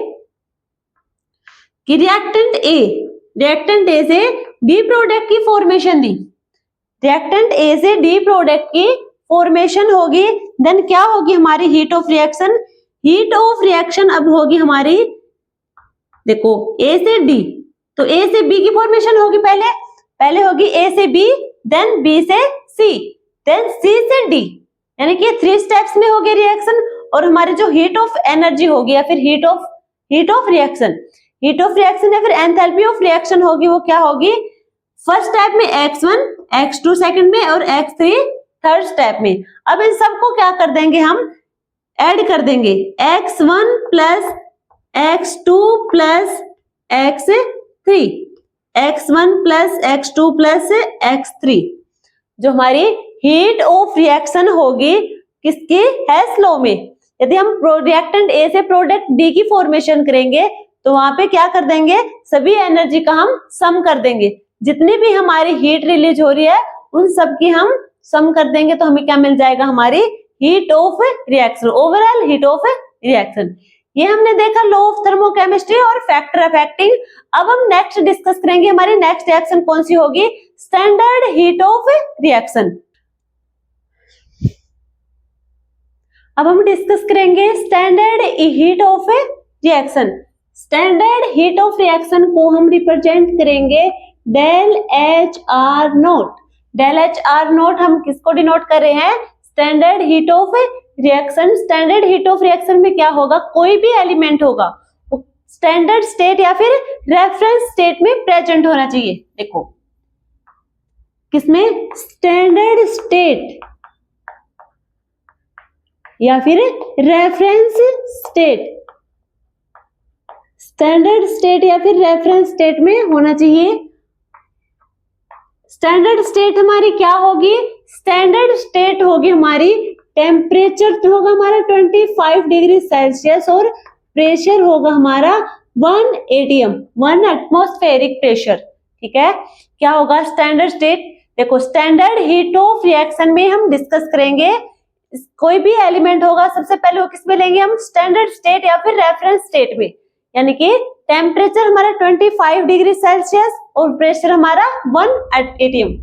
[SPEAKER 1] कि रिएक्टेंट ए से डी प्रोडक्ट की फॉर्मेशन दी, रिएक्टेंट ए से डी प्रोडक्ट की फॉर्मेशन होगी, देन क्या होगी हमारी heat of reaction. Heat of reaction अब होगी हमारी, देखो ए से डी, तो ए से बी की फॉर्मेशन होगी, पहले होगी ए से बी, देन बी से सी, देन सी से डी, यानी कि 3 स्टेप्स में होगी रिएक्शन। और हमारी जो हीट ऑफ एनर्जी होगी या फिर हीट ऑफ रिएक्शन या फिर एंथैल्पी ऑफ रिएक्शन होगी, वो क्या होगी, फर्स्ट स्टेप में x1, x2 सेकंड में और x3 थर्ड स्टेप में। अब इन सबको क्या कर देंगे, हम ऐड कर देंगे, x1 plus x2 plus x3, x1 plus x2 plus x3। जो हमारी हीट ऑफ रिएक्शन होगी किसकी, हेस लॉ में। यदि हम रिएक्टेंट ए से प्रोडक्ट बी की फॉर्मेशन करेंगे तो वहां पे क्या कर देंगे, सभी एनर्जी का हम सम कर देंगे, जितनी भी हमारी हीट रिलीज हो रही है उन सब की हम सम कर देंगे, तो हमें क्या मिल जाएगा, हमारी heat of reaction, overall heat of reaction. ये हमने देखा लॉ ऑफ थर्मोकेमिस्ट्री और फैक्टर अफेक्टिंग। अब हम नेक्स्ट डिस्कस करेंगे हमारी नेक्स्ट रिएक्शन कौन सी होगी, स्टैंडर्ड हीट ऑफ रिएक्शन। अब हम डिस्कस करेंगे standard heat of reaction. Standard heat of reaction को हम रिप्रेजेंट करेंगे del H R naught. Del H R naught हम किसको डिनोट कर रहे हैं, standard heat of reaction. Standard heat of reaction में क्या होगा, कोई भी एलिमेंट होगा स्टैंडर्ड स्टेट या फिर रेफरेंस स्टेट में प्रेजेंट होना चाहिए। देखो किसमें, स्टैंडर्ड स्टेट या फिर रेफरेंस स्टेट, स्टैंडर्ड स्टेट या फिर रेफरेंस स्टेट में होना चाहिए। स्टैंडर्ड स्टेट हमारी क्या होगी, स्टैंडर्ड स्टेट होगी हमारी, टेम्परेचर होगा हमारा 25 डिग्री सेल्सियस और प्रेशर होगा हमारा 1 atm, 1 एटमॉस्फेरिक प्रेशर। ठीक है, क्या होगा स्टैंडर्ड स्टेट। देखो स्टैंडर्ड हीट ऑफ रिएक्शन में हम डिस्कस करेंगे, कोई भी एलिमेंट होगा सबसे पहले वो किसमें लेंगे हम, स्टैंडर्ड स्टेट या फिर रेफरेंस स्टेट में, यानी कि टेम्परेचर हमारा 25 डिग्री सेल्सियस और प्रेशर हमारा 1 atm,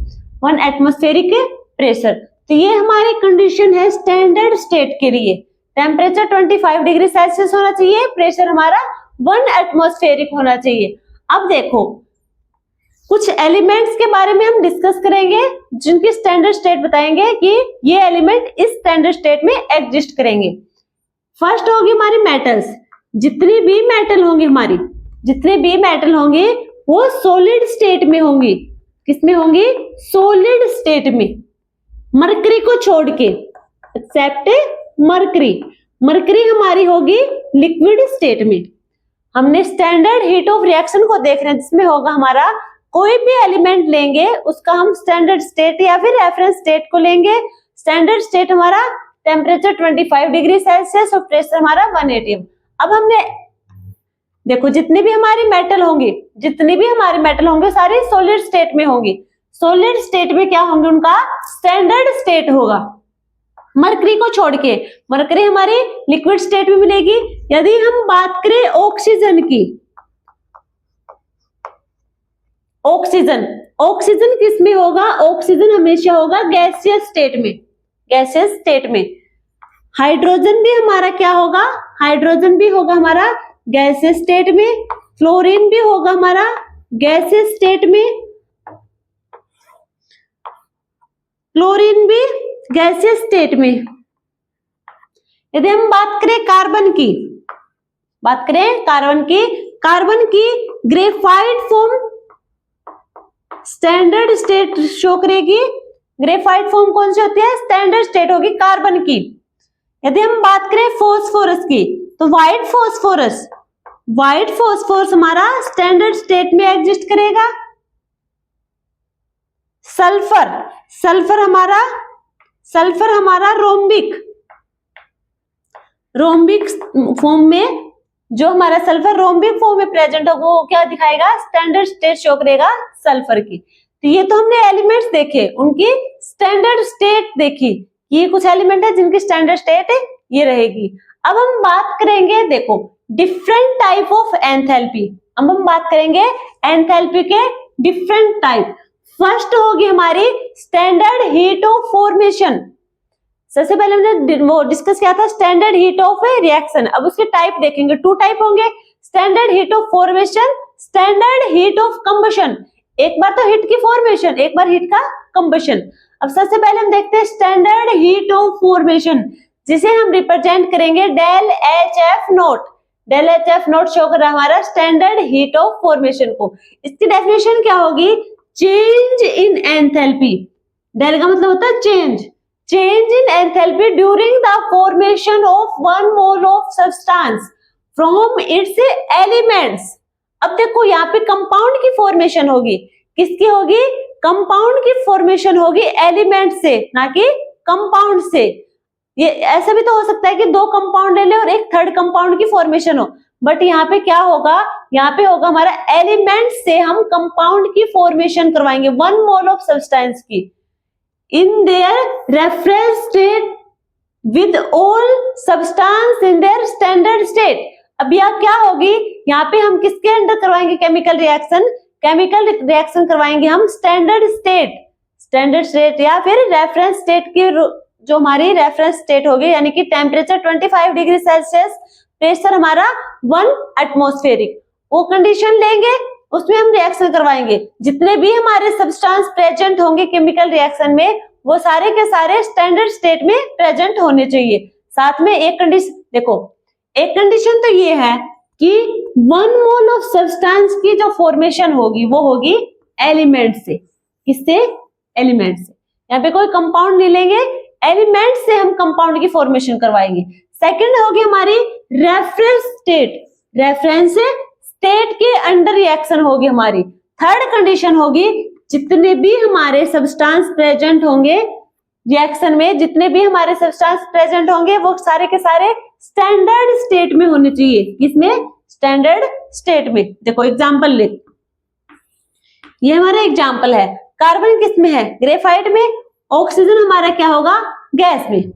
[SPEAKER 1] 1 एटमॉस्फेरिक प्रेशर। तो ये हमारी कंडीशन है स्टैंडर्ड स्टेट के लिए, टेम्परेचर 25 डिग्री सेल्सियस होना चाहिए, प्रेशर हमारा 1 एटमॉस्फेरिक होना चाहिए। अब देखो कुछ एलिमेंट्स के बारे में हम डिस्कस करेंगे जिनकी स्टैंडर्ड स्टेट बताएंगे कि ये एलिमेंट इस स्टैंडर्ड स्टेट में एग्जिस्ट करेंगे। फर्स्ट होगी हमारी मेटल्स। जितनी भी मेटल होंगे वो सॉलिड स्टेट में होंगी। किसमें होंगी, सॉलिड स्टेट में, मरकरी को छोड़ के, एक्सेप्ट मरकरी। मरकरी हमारी होगी लिक्विड स्टेट में। हमने स्टैंडर्ड हीट ऑफ रिएक्शन को देख रहे हैं, जिसमें होगा हमारा कोई भी एलिमेंट लेंगे उसका हम स्टैंडर्ड स्टेट या फिर रेफरेंस स्टेट को लेंगे। स्टैंडर्ड स्टेट हमारा टेम्परेचर 25 डिग्री सेल्सियस और प्रेशर हमारा 180। अब हमने देखो जितनी भी हमारी मेटल होंगे सारी सॉलिड स्टेट में होंगी। सॉलिड स्टेट में क्या होंगे, उनका स्टैंडर्ड स्टेट होगा। मरकरी को छोड़ के, मरकरी हमारी लिक्विड स्टेट में मिलेगी। यदि हम बात करें ऑक्सीजन की, ऑक्सीजन किस में होगा, ऑक्सीजन हमेशा होगा गैसियस स्टेट में। हाइड्रोजन भी हमारा क्या होगा, हाइड्रोजन भी होगा हमारा गैसियस स्टेट में। फ्लोरीन भी होगा हमारा गैसियस स्टेट में, क्लोरीन भी गैसियस स्टेट में। यदि हम बात करें कार्बन की graphite form standard state show करेगी। ग्रेफाइट फॉर्म कौन सी होती है, स्टैंडर्ड स्टेट होगी कार्बन की। यदि हम बात करें फास्फोरस की, तो व्हाइट फास्फोरस हमारा स्टैंडर्ड स्टेट में एग्जिस्ट करेगा। सल्फर हमारा रोम्बिक फॉर्म में, जो हमारा सल्फर रोम्बिक फॉर्म में प्रेजेंट होगा वो क्या दिखाएगा, स्टैंडर्ड स्टेट शो करेगा सल्फर की। तो ये तो हमने एलिमेंट्स देखे, उनकी स्टैंडर्ड स्टेट देखी। ये कुछ एलिमेंट है जिनकी स्टैंडर्ड स्टेट ये रहेगी। अब हम बात करेंगे, देखो डिफरेंट टाइप ऑफ एंथैल्पी। अब हम बात करेंगे एंथैल्पी के डिफरेंट टाइप। फर्स्ट होगी हमारी स्टैंडर्ड हीट ऑफ फॉर्मेशन। सबसे पहले हमने वो डिस्कस किया था स्टैंडर्ड हीट ऑफ रिएक्शन। अब उसके टाइप देखेंगे, 2 टाइप होंगे, standard heat of formation, standard heat of combustion. एक बार तो हीट की फॉर्मेशन, एक बार हीट का कंबशन। अब सबसे पहले हम देखते हैं स्टैंडर्ड हीट ऑफ फॉर्मेशन, जिसे हम रिप्रेजेंट करेंगे डेल HF नोट शो कर रहा है हमारा स्टैंडर्ड हीट ऑफ फॉर्मेशन को। इसकी डेफिनेशन क्या होगी, चेंज इन एंथैल्पी। डेल का मतलब होता है change in enthalpy during the formation of 1 mole of substance from its elements. अब देखो यहाँ पे कंपाउंड की फॉर्मेशन होगी, किसकी होगी, कंपाउंड की फॉर्मेशन होगी एलिमेंट से, ना कि कंपाउंड से। ये ऐसा भी तो हो सकता है कि 2 कंपाउंड ले ले और एक थर्ड कंपाउंड की फॉर्मेशन हो, बट यहाँ पे क्या होगा, यहाँ पे होगा हमारा एलिमेंट से हम कंपाउंड की फॉर्मेशन करवाएंगे 1 मोल ऑफ सब्सटेंस की in their reference state with all substance in their standard state। अब यह क्या होगी, यहाँ पे हम किसके अंडर करवाएंगे केमिकल रिएक्शन करवाएंगे हम स्टैंडर्ड स्टेट या फिर रेफरेंस स्टेट की, जो हमारी रेफरेंस स्टेट होगी, यानी कि टेम्परेचर 25 डिग्री सेल्सियस, प्रेशर हमारा 1 एटमॉस्फेरिक, वो कंडीशन लेंगे, उसमें हम रिएक्शन करवाएंगे। जितने भी हमारे सब्सटेंस प्रेजेंट होंगे केमिकल रिएक्शन में, वो सारे के सारे स्टैंडर्ड स्टेट में प्रेजेंट होने चाहिए। साथ में एक कंडीशन, देखो एक कंडीशन तो ये है कि 1 मोल ऑफ सब्सटेंस की जो फॉर्मेशन होगी वो होगी एलिमेंट से। किससे, एलिमेंट से। यहाँ पे कोई कंपाउंड नहीं लेंगे, एलिमेंट से हम कंपाउंड की फॉर्मेशन करवाएंगे। सेकंड होगी हमारी रेफरेंस स्टेट के अंडर रिएक्शन होगी हमारी। थर्ड कंडीशन होगी जितने भी हमारे सब्सटेंस प्रेजेंट होंगे रिएक्शन में, जितने भी हमारे सब्सटेंस प्रेजेंट होंगे वो सारे के सारे स्टैंडर्ड स्टेट में होने चाहिए। किसमें, स्टैंडर्ड स्टेट में। देखो एग्जांपल ले, ये हमारा एग्जांपल है, कार्बन किस में है, ग्रेफाइट में। ऑक्सीजन हमारा क्या होगा, गैस में।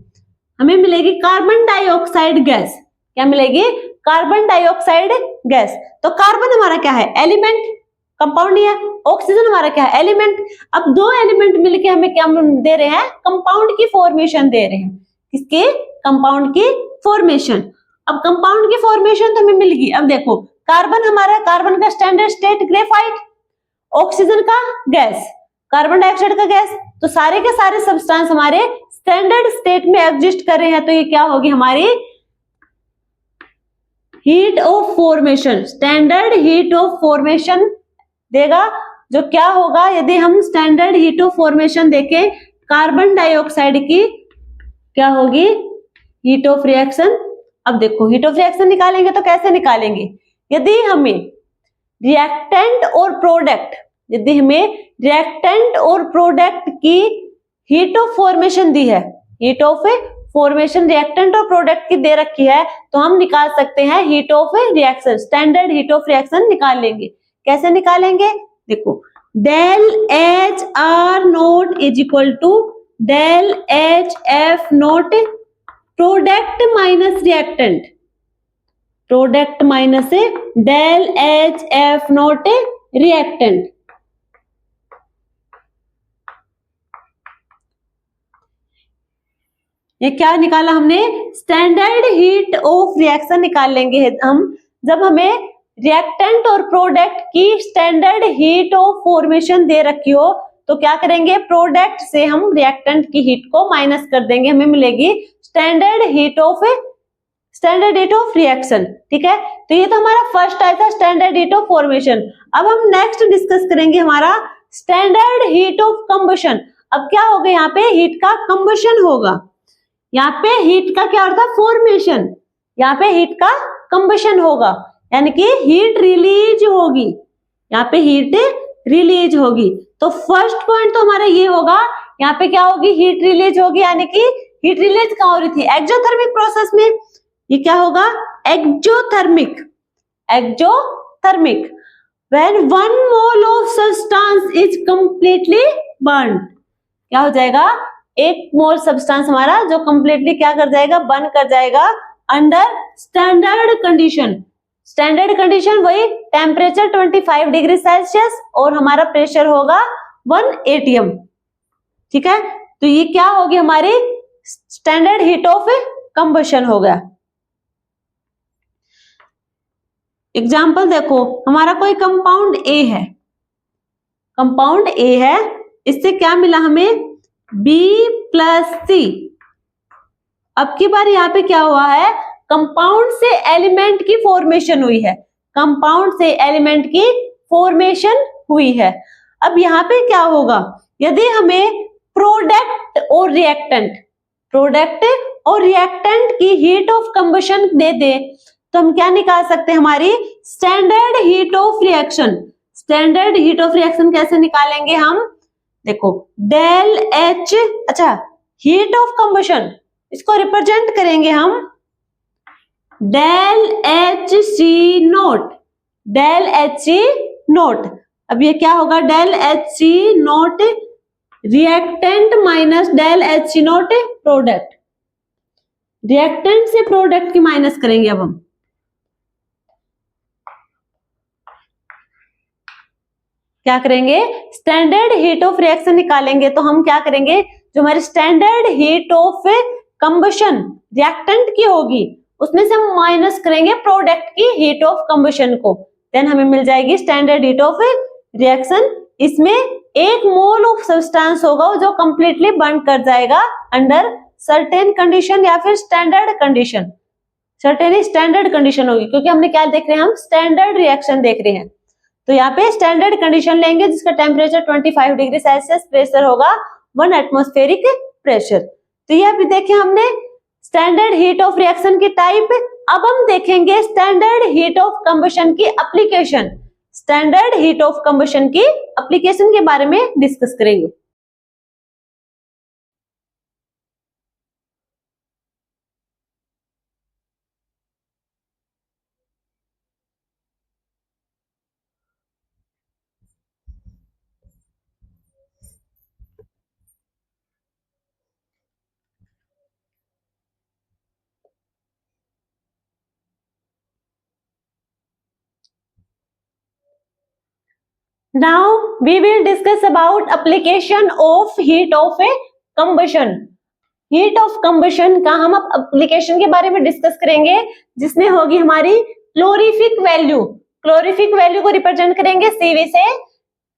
[SPEAKER 1] हमें मिलेगी कार्बन डाइऑक्साइड गैस। क्या मिलेगी, कार्बन डाइऑक्साइड गैस। तो कार्बन हमारा क्या है, एलिमेंट, कंपाउंड ही है। ऑक्सीजन हमारा क्या है, एलिमेंट। अब 2 एलिमेंट मिलके हमें क्या दे रहे हैं, कंपाउंड की फॉर्मेशन दे रहे हैं। किसके, कंपाउंड की फॉर्मेशन। अब कंपाउंड की फॉर्मेशन तो हमें मिल गई। अब देखो कार्बन हमारा, कार्बन का स्टैंडर्ड स्टेट ग्रेफाइट, ऑक्सीजन का गैस, कार्बन डाइऑक्साइड का गैस। तो सारे के सारे सब्सटेंस हमारे स्टैंडर्ड स्टेट में एग्जिस्ट कर रहे हैं। तो ये क्या होगी हमारी heat of formation, standard heat of formation देगा। जो क्या होगा, यदि हम स्टैंडर्ड हीट ऑफ फॉर्मेशन देखें कार्बन डाइऑक्साइड की, क्या होगी हीट ऑफ रिएक्शन। अब देखो हीट ऑफ रिएक्शन निकालेंगे तो कैसे निकालेंगे, यदि हमें रिएक्टेंट और प्रोडक्ट की हीट ऑफ फॉर्मेशन दी है, हीट ऑफ फॉर्मेशन रिएक्टेंट और प्रोडक्ट की दे रखी है, तो हम निकाल सकते हैं heat of reaction, standard heat of reaction निकाल लेंगे। कैसे निकालेंगे? देखो, del H R nought is equal to del H F nought product minus reactant, product minus del H F nought reactant. ये क्या निकाला हमने? स्टैंडर्ड हीट ऑफ रिएक्शन निकाल लेंगे हम जब हमें रिएक्टेंट और प्रोडक्ट की स्टैंडर्ड हीट ऑफ फॉर्मेशन दे रखी हो, तो क्या करेंगे? प्रोडक्ट से हम रिएक्टेंट की हीट को माइनस कर देंगे, हमें मिलेगी स्टैंडर्ड हीट ऑफ रिएक्शन। ठीक है, तो ये तो हमारा फर्स्ट आया था स्टैंडर्ड हीट ऑफ फॉर्मेशन। अब हम नेक्स्ट डिस्कस करेंगे हमारा स्टैंडर्ड हीट ऑफ कंबशन। अब क्या होगा? यहाँ पे हीट का कंबशन होगा, यहाँ पे हीट का क्या होता है? फॉर्मेशन, यहाँ पे हीट का कंबशन होगा, यानी कि हीट रिलीज होगी, यहाँ पे हीट रिलीज होगी। तो फर्स्ट पॉइंट तो हमारा ये होगा, यहाँ पे क्या होगी? हीट रिलीज होगी, यानी कि हीट रिलीज कहाँ हो रही थी? एक्सोथर्मिक प्रोसेस में। ये क्या होगा? Exothermic. When 1 mole of substance is completely burn, क्या हो जाएगा? 1 मोल सब्सटेंस हमारा जो कंप्लीटली क्या कर जाएगा? बर्न कर जाएगा under standard condition. Standard condition वही टेम्परेचर 25 डिग्री सेल्सियस और हमारा प्रेशर होगा 1 atm। ठीक है, तो ये क्या होगी? हमारी स्टैंडर्ड हीट ऑफ कंबशन हो गया। एग्जाम्पल देखो, हमारा कोई कंपाउंड ए है, कंपाउंड ए है, इससे क्या मिला हमें? B+C। अब की बार यहाँ पे क्या हुआ है? कंपाउंड से एलिमेंट की फॉर्मेशन हुई है, कंपाउंड से एलिमेंट की फॉर्मेशन हुई है। अब यहाँ पे क्या होगा? यदि हमें प्रोडक्ट और रिएक्टेंट की हीट ऑफ कंबशन दे दे, तो हम क्या निकाल सकते हैं? हमारी standard heat of reaction. Standard heat of reaction कैसे निकालेंगे हम? देखो, डेल एच, अच्छा, हीट ऑफ कंबशन इसको रिप्रेजेंट करेंगे हम del H C nought, del H C nought. अब ये क्या होगा? Del H C nought reactant minus del H C nought product. Reactant से प्रोडक्ट की माइनस करेंगे अब हम। क्या करेंगे? स्टैंडर्ड हीट ऑफ रिएक्शन निकालेंगे, तो हम क्या करेंगे? जो हमारी standard heat of combustion reactant की होगी, उसमें से हम माइनस करेंगे प्रोडक्ट की हीट ऑफ कंबशन को, देन हमें मिल जाएगी स्टैंडर्ड हीट ऑफ रिएक्शन। इसमें 1 मोल ऑफ सब्सटेंस होगा जो कंप्लीटली बर्न कर जाएगा अंडर सर्टेन कंडीशन या फिर standard condition. Certain standard condition होगी, क्योंकि हमने क्या देख रहे हैं? हम स्टैंडर्ड रिएक्शन देख रहे हैं। तो यहाँ पे स्टैंडर्ड कंडीशन लेंगे जिसका टेम्परेचर 25 डिग्री सेल्सियस, प्रेशर होगा 1 एटमॉस्फेरिक प्रेशर। तो ये अभी देखें हमने स्टैंडर्ड हीट ऑफ रिएक्शन की टाइप। अब हम देखेंगे स्टैंडर्ड हीट ऑफ कंबशन की application. Standard heat of combustion की एप्लीकेशन के बारे में डिस्कस करेंगे। Now we will discuss about application of heat of a combustion. Heat of combustion का हम अब एप्लीकेशन के बारे में डिस्कस करेंगे, जिसमें होगी हमारी क्लोरीफिक वैल्यू। क्लोरीफिक वैल्यू को रिप्रेजेंट करेंगे CV से।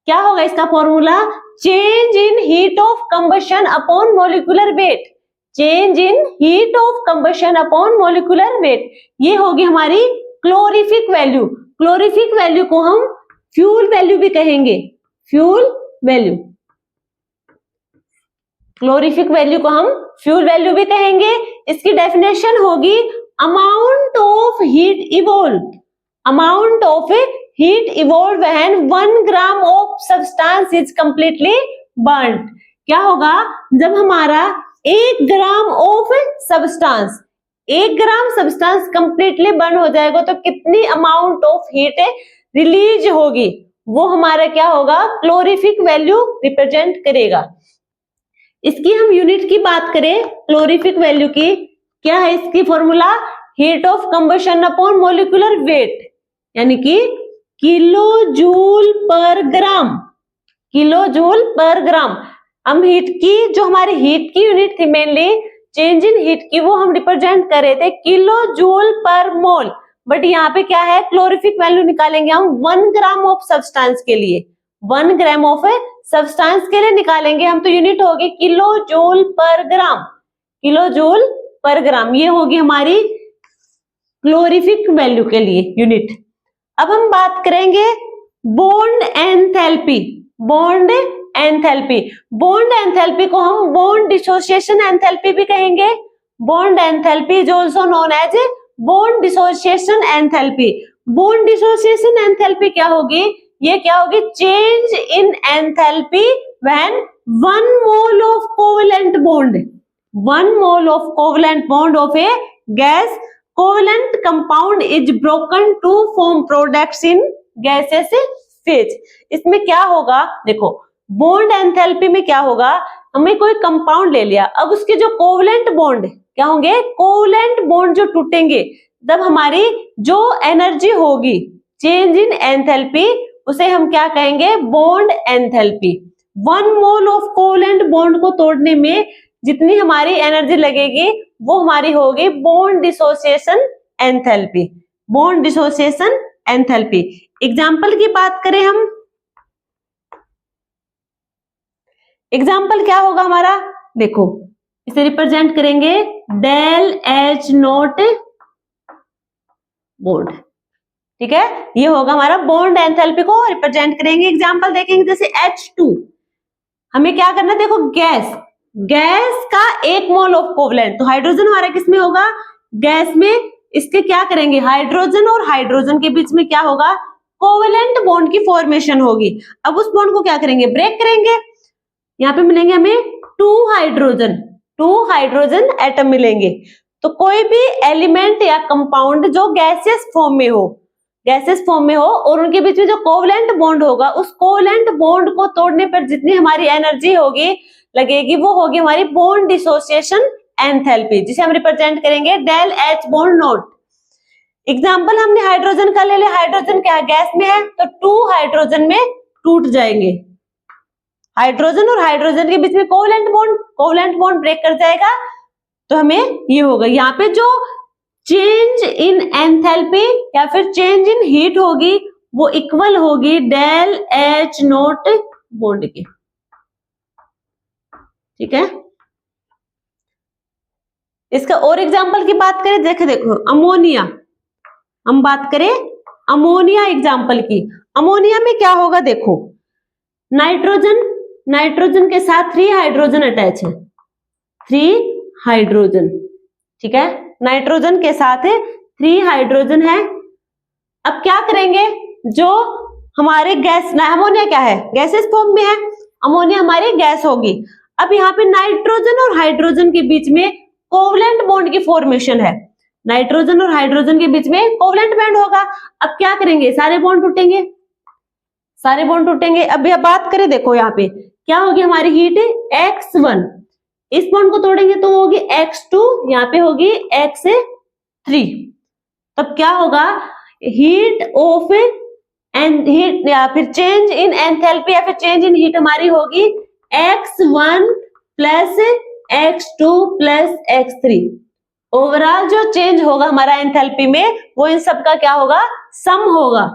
[SPEAKER 1] क्या होगा इसका formula? Change in heat of combustion upon molecular weight. Change in heat of combustion upon molecular weight, ये होगी हमारी क्लोरीफिक वैल्यू। क्लोरीफिक वैल्यू को हम फ्यूल वैल्यू भी कहेंगे, फ्यूल वैल्यू। क्लोरीफिक वैल्यू को हम फ्यूल वैल्यू भी कहेंगे। इसकी डेफिनेशन होगी amount of heat evolve, amount of heat evolved when 1 gram of substance is completely burnt. क्या होगा जब हमारा 1 gram of substance, 1 gram substance completely burn हो जाएगा तो कितनी अमाउंट ऑफ हीट रिलीज होगी, वो हमारा क्या होगा, क्लोरीफिक वैल्यू रिप्रेजेंट करेगा। इसकी हम यूनिट की बात करें क्लोरीफिक वैल्यू की, क्या है इसकी formula, heat of combustion upon molecular weight, यानी कि किलो जूल पर ग्राम, किलो जूल पर ग्राम। हम हीट की, जो हमारी हीट की यूनिट थी मेनली चेंज इन हीट की, वो हम रिप्रेजेंट कर रहे थे किलो जूल पर मोल, बट यहाँ पे क्या है, क्लोरीफिक वैल्यू निकालेंगे हम 1 ग्राम ऑफ सब्सटेंस के लिए, 1 ग्राम ऑफ सब्सटेंस के लिए निकालेंगे हम, तो यूनिट होगी किलो जूल पर ग्राम, किलो जूल पर ग्राम, ये होगी हमारी क्लोरीफिक वैल्यू के लिए यूनिट। अब हम बात करेंगे bond enthalpy, bond enthalpy, bond enthalpy को हम बॉन्ड डिसोसिएशन एंथैल्पी भी कहेंगे, bond enthalpy is also known as bond dissociation enthalpy. Bond dissociation enthalpy क्या होगी, ये क्या होगी, change in enthalpy when 1 mole of covalent bond, 1 mole of covalent bond of a gas covalent compound is broken to form products in gaseous phase. इसमें क्या होगा, देखो bond enthalpy में क्या होगा, हमें कोई कंपाउंड ले लिया, अब उसके जो कोवेलेंट बॉन्ड क्या होंगे, कोवेलेंट बॉन्ड जो टूटेंगे, तब हमारी जो एनर्जी होगी चेंज इन एंथैल्पी, उसे हम क्या कहेंगे, bond enthalpy. 1 mole of covalent bond को तोड़ने में जितनी हमारी एनर्जी लगेगी वो हमारी होगी bond dissociation enthalpy, bond dissociation enthalpy. Example की बात करें हम, एग्जाम्पल क्या होगा हमारा, देखो इसे रिप्रेजेंट करेंगे डेल एच नॉट बॉन्ड, ठीक है, ये होगा हमारा बॉन्ड एंथैल्पी को रिप्रेजेंट करेंगे। एग्जाम्पल देखेंगे जैसे H2, हमें क्या करना है, देखो गैस, गैस का 1 मोल ऑफ कोवेलेंट, तो हाइड्रोजन हमारा किसमें होगा, गैस में, इसके क्या करेंगे, हाइड्रोजन और हाइड्रोजन के बीच में क्या होगा, कोवेलेंट बॉन्ड की फॉर्मेशन होगी। अब उस बॉन्ड को क्या करेंगे, ब्रेक करेंगे, यहाँ पे मिलेंगे हमें 2 हाइड्रोजन एटम मिलेंगे। तो कोई भी एलिमेंट या कंपाउंड जो गैसियस फॉर्म में हो, गैसेस फॉर्म में हो और उनके बीच में जो कोवेलेंट बॉन्ड होगा, उस कोवेलेंट बॉन्ड को तोड़ने पर जितनी हमारी एनर्जी होगी लगेगी, वो होगी हमारी बॉन्ड डिसोसिएशन एंथैल्पी, जिसे हम रिप्रेजेंट करेंगे del H bond nought. Example हमने हाइड्रोजन का ले लिया, हाइड्रोजन क्या गैस में है, तो 2 हाइड्रोजन में टूट जाएंगे, हाइड्रोजन और हाइड्रोजन के बीच में कोवेलेंट बॉन्ड ब्रेक कर जाएगा, तो हमें ये होगा, यहाँ पे जो चेंज इन एंथैल्पी या फिर चेंज इन हीट होगी वो इक्वल होगी डेल एच नॉट बॉन्ड के, ठीक है। इसका और एग्जांपल की बात करें, देखो अमोनिया, हम बात करें अमोनिया एग्जांपल की, अमोनिया में क्या होगा, देखो नाइट्रोजन के साथ 3 हाइड्रोजन अटैच है, 3 हाइड्रोजन, ठीक है, नाइट्रोजन के साथ 3 हाइड्रोजन है। अब क्या करेंगे, जो हमारे गैस, अमोनिया क्या है, गैसेस फॉर्म में है, अमोनिया हमारी गैस होगी। अब यहाँ पे नाइट्रोजन और हाइड्रोजन के बीच में कोवेलेंट बॉन्ड की फॉर्मेशन है, नाइट्रोजन और हाइड्रोजन के बीच में कोवेलेंट बॉन्ड होगा। अब क्या करेंगे, सारे बॉन्ड टूटेंगे, सारे बॉन्ड टूटेंगे। अब यह बात करें, देखो यहाँ पे क्या होगी हमारी हीट X1, इस बॉन्ड को तोड़ेंगे तो होगी X2, यहाँ पे होगी X3। तब क्या होगा, हीट ऑफ एंड हीट या फिर चेंज इन एंथैल्पी या फिर चेंज इन हीट हमारी होगी X1 plus X2 plus X3। Overall जो चेंज होगा हमारा एंथैल्पी में वो इन सबका क्या होगा, सम होगा,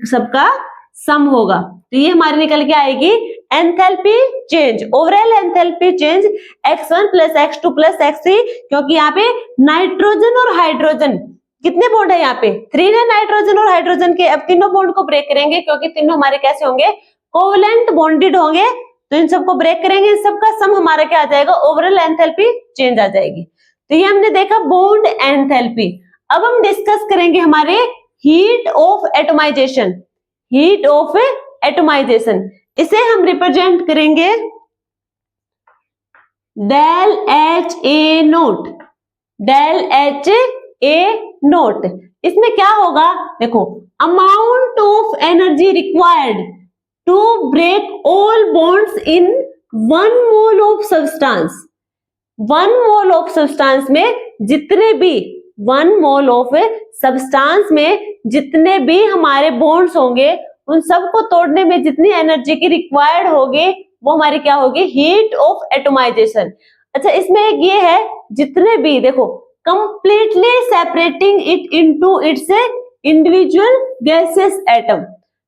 [SPEAKER 1] सबका सम होगा। तो ये हमारी निकल के आएगी enthalpy change, overall enthalpy change X1 plus X2 plus X3, क्योंकि यहाँ पे नाइट्रोजन और हाइड्रोजन कितने बॉन्ड है, यहाँ पे 3 है नाइट्रोजन और हाइड्रोजन के। अब तीनों बॉन्ड को ब्रेक करेंगे क्योंकि तीनों हमारे कैसे होंगे, कोवेलेंट बॉन्डेड होंगे, तो इन सबको ब्रेक करेंगे, इन सबका सम हमारा क्या आ जाएगा, ओवरऑल एंथैल्पी चेंज आ जाएगी। तो ये हमने देखा बॉन्ड एंथैल्पी। अब हम डिस्कस करेंगे हमारे heat of atomisation, heat of atomisation. इसे हम रिप्रेजेंट करेंगे del H A nought, del H A nought. इसमें क्या होगा, देखो, amount of energy required to break all bonds in 1 mole of substance. 1 mole of substance में जितने भी 1 मोल ऑफ सब्सटेंस में जितने भी हमारे बॉन्ड्स होंगे, उन सबको तोड़ने में जितनी एनर्जी की रिक्वायर्ड होगी वो हमारी क्या होगी, हीट ऑफ एटोमाइजेशन। अच्छा, इसमें एक ये है, जितने भी, देखो, completely separating it into its individual gases atom.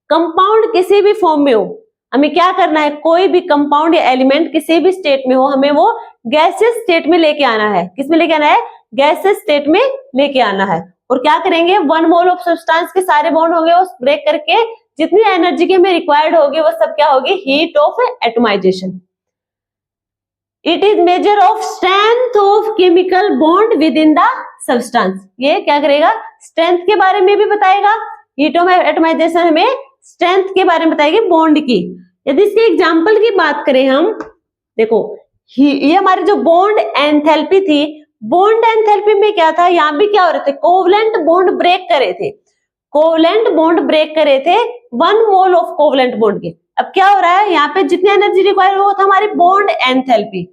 [SPEAKER 1] Compound किसी भी फॉर्म में हो, हमें क्या करना है, कोई भी कंपाउंड या एलिमेंट किसी भी स्टेट में हो, हमें वो गैसेस स्टेट में लेके आना है। किस में लेके आना है, गैसेस स्टेट में लेके आना है। और क्या करेंगे, 1 मोल ऑफ सब्सटेंस के सारे बॉन्ड होंगे, वो ब्रेक करके जितनी एनर्जी की हमें रिक्वायर्ड होगी वो सब क्या होगी, heat of atomisation. It is measure of strength of chemical bond with in the substance. ये क्या करेगा, स्ट्रेंथ के बारे में भी बताएगा। हीट ऑफ एटोमाइजेशन हमें स्ट्रेंथ के बारे में बताएगी बॉन्ड की। यदि इसके एग्जांपल की बात करें हम, देखो, ये हमारी जो बॉन्ड एंथैल्पी थी, बॉन्ड एंथैल्पी में क्या था, यहाँ भी क्या हो रहे थे, कोवलेंट बॉन्ड ब्रेक करे थे, कोवलेंट बॉन्ड ब्रेक करे थे 1 मोल ऑफ कोवलेंट बॉन्ड के। अब क्या हो रहा है, यहाँ पे जितनी एनर्जी रिक्वायर हो था हमारी बॉन्ड एंथैल्पी।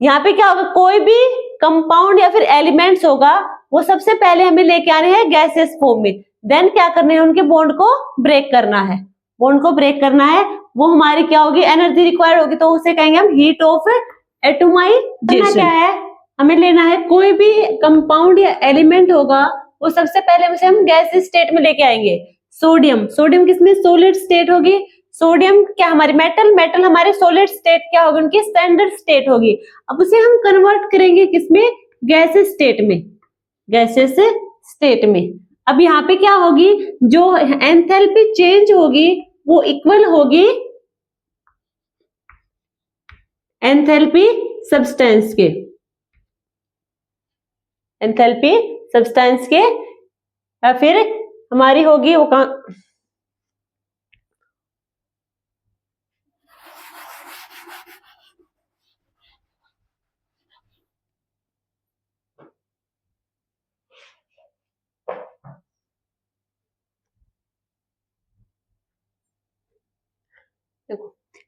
[SPEAKER 1] यहाँ पे क्या होगा, कोई भी कंपाउंड या फिर एलिमेंट्स होगा, वो सबसे पहले हमें लेके आने हैं गैसेस फॉर्म में, देन क्या करना है, उनके बॉन्ड को ब्रेक करना है, बॉन्ड को ब्रेक करना है, वो हमारी क्या होगी, एनर्जी रिक्वायर्ड होगी, तो उसे कहेंगे हम हीट ऑफ एटोमाइजेशन। क्या है, हमें लेना है कोई भी कंपाउंड या एलिमेंट होगा, वो सबसे पहले उसे हम गैस स्टेट में लेके आएंगे। सोडियम, सोडियम किसमें, सॉलिड स्टेट होगी। सोडियम क्या हमारी मेटल, मेटल हमारे सॉलिड स्टेट क्या होगी, उनकी स्टैंडर्ड स्टेट होगी। अब उसे हम कन्वर्ट करेंगे किसमें, गैसेस स्टेट में, गैसेस स्टेट में। अब यहाँ पे क्या होगी, जो एंथैल्पी चेंज होगी वो इक्वल होगी एंथैल्पी सब्सटेंस के, एंथैल्पी सब्सटेंस के, या फिर हमारी होगी वो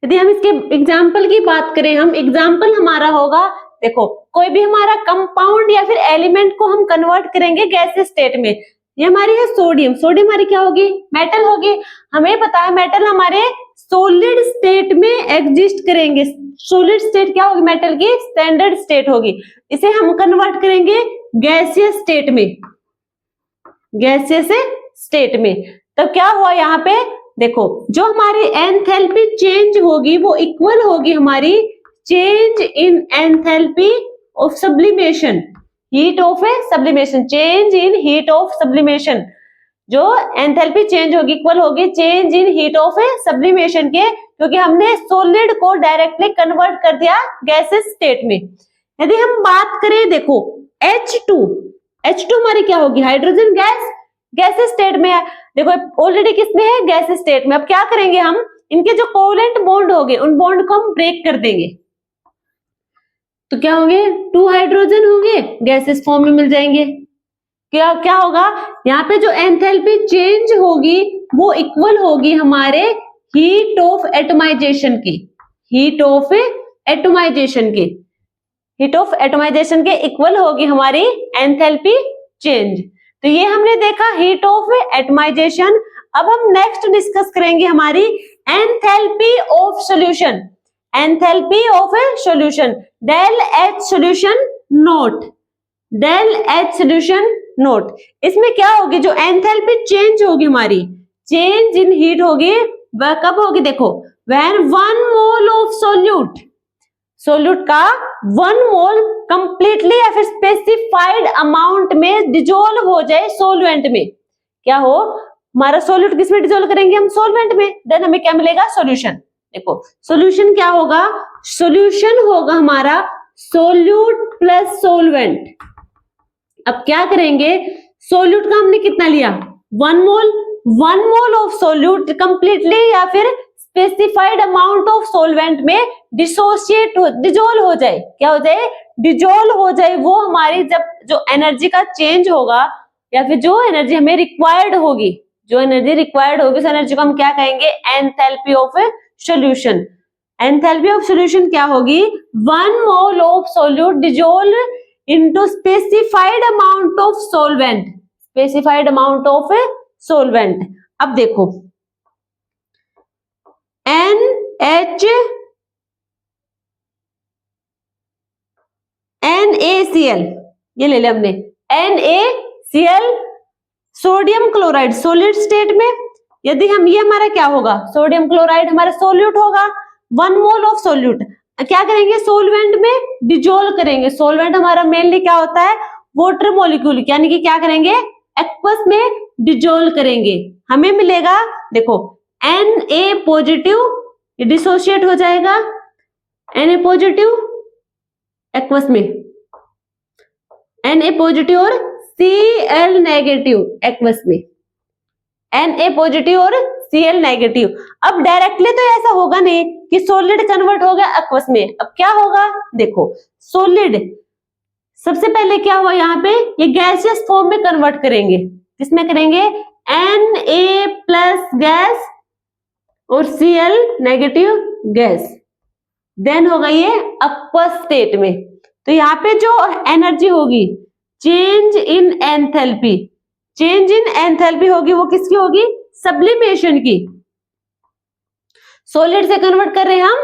[SPEAKER 1] यदि हम इसके एग्जाम्पल की बात करें, हम एग्जाम्पल हमारा होगा, देखो, कोई भी हमारा कंपाउंड या फिर एलिमेंट को हम कन्वर्ट करेंगे गैसेस स्टेट में। ये हमारी है सोडियम, सोडियम हमारी क्या होगी, मेटल होगी। हमें पता है मेटल हमारे सॉलिड स्टेट में एग्जिस्ट करेंगे। सॉलिड स्टेट क्या होगी, मेटल की स्टैंडर्ड स्टेट होगी। इसे हम कन्वर्ट करेंगे गैसियस स्टेट में, गैसियस स्टेट में। तब क्या हुआ यहाँ पे, देखो, जो हमारी एंथैल्पी चेंज होगी वो इक्वल होगी हमारी change in enthalpy of sublimation, heat of sublimation, change in heat of sublimation. जो एंथैल्पी चेंज होगी इक्वल होगी change in heat of sublimation के, क्योंकि हमने सॉलिड को डायरेक्टली कन्वर्ट कर दिया गैसेस स्टेट में। यदि हम बात करें, देखो, H2 हमारी क्या होगी, हाइड्रोजन गैस, गैसेस स्टेट में है। देखो ऑलरेडी किसमें है, गैसेस स्टेट में। अब क्या करेंगे हम, इनके जो कोवलेंट बॉन्ड होंगे उन बॉन्ड को हम ब्रेक कर देंगे, तो क्या होंगे, 2 हाइड्रोजन होंगे, गैसेस फॉर्म में मिल जाएंगे। क्या होगा, यहाँ पे जो एंथैल्पी चेंज होगी वो इक्वल होगी हमारे हीट ऑफ एटोमाइजेशन की, हीट ऑफ एटोमाइजेशन की, हीट ऑफ एटोमाइजेशन के इक्वल होगी हमारी एंथैल्पी चेंज। तो ये हमने देखा हीट ऑफ एटोमाइजेशन। अब हम नेक्स्ट डिस्कस करेंगे हमारी enthalpy of solution, enthalpy of solution, del H solution nought, del H solution nought. इसमें क्या होगी, जो एंथैल्पी चेंज होगी हमारी, चेंज इन हीट होगी, वह कब होगी, देखो, when 1 mole of solute, solute का 1 मोल कंप्लीटली या फिर स्पेसिफाइड अमाउंट में डिजोल्व हो जाए सोल्वेंट में। क्या हो, हमारा सोल्यूट किसमें डिजोल्व करेंगे हम, सोल्वेंट में, देन हमें क्या मिलेगा, सॉल्यूशन। देखो सॉल्यूशन क्या होगा, सॉल्यूशन होगा हमारा सोल्यूट प्लस सोल्वेंट। अब क्या करेंगे, सोल्यूट का हमने कितना लिया, 1 मोल ऑफ सोल्यूट कंप्लीटली या फिर स्पेसिफाइड अमाउंट ऑफ सोलवेंट में डिजोल्व हो जाए, क्या हो जाए, डिजोल्व हो जाए। वो हमारी जब जो एनर्जी का चेंज होगा या फिर जो एनर्जी हमें रिक्वायर्ड होगी, जो एनर्जी रिक्वायर्ड होगी उस एनर्जी को हम क्या कहेंगे, enthalpy of a solution. Enthalpy of solution क्या होगी, 1 mole of solute dissolve into specified amount of solvent, specified amount of A solvent. अब देखो NaCl ये ले लिया हमने, NaCl sodium chloride solid state में, यदि हम ये हमारा क्या होगा, सोडियम क्लोराइड हमारा सोल्यूट होगा, 1 मोल ऑफ सोल्यूट क्या करेंगे, सोलवेंट में डिजोल्व करेंगे। सोलवेंट हमारा मेनली क्या होता है, वाटर मॉलिक्यूल, यानी कि क्या करेंगे, एक्वस में डिजोल्व करेंगे। हमें मिलेगा देखो Na पॉजिटिव, ये डिसोशिएट हो जाएगा, Na पॉजिटिव एक्वस में, Na पॉजिटिव और Cl नेगेटिव एक्वस में, Na पॉजिटिव और Cl नेगेटिव। अब डायरेक्टली तो ऐसा होगा नहीं कि सॉलिड कन्वर्ट हो गया एक्वस में। अब क्या होगा, देखो सॉलिड सबसे पहले क्या हुआ, यहाँ पे ये गैसियस फॉर्म में कन्वर्ट करेंगे, किसमें करेंगे, Na प्लस गैस और Cl नेगेटिव गैस, देन होगा ये एक्वस स्टेट में। तो यहाँ पे जो एनर्जी होगी, change in enthalpy, change in enthalpy होगी, वो किसकी होगी, सब्लिमेशन की। सॉलिड से कन्वर्ट कर रहे हैं हम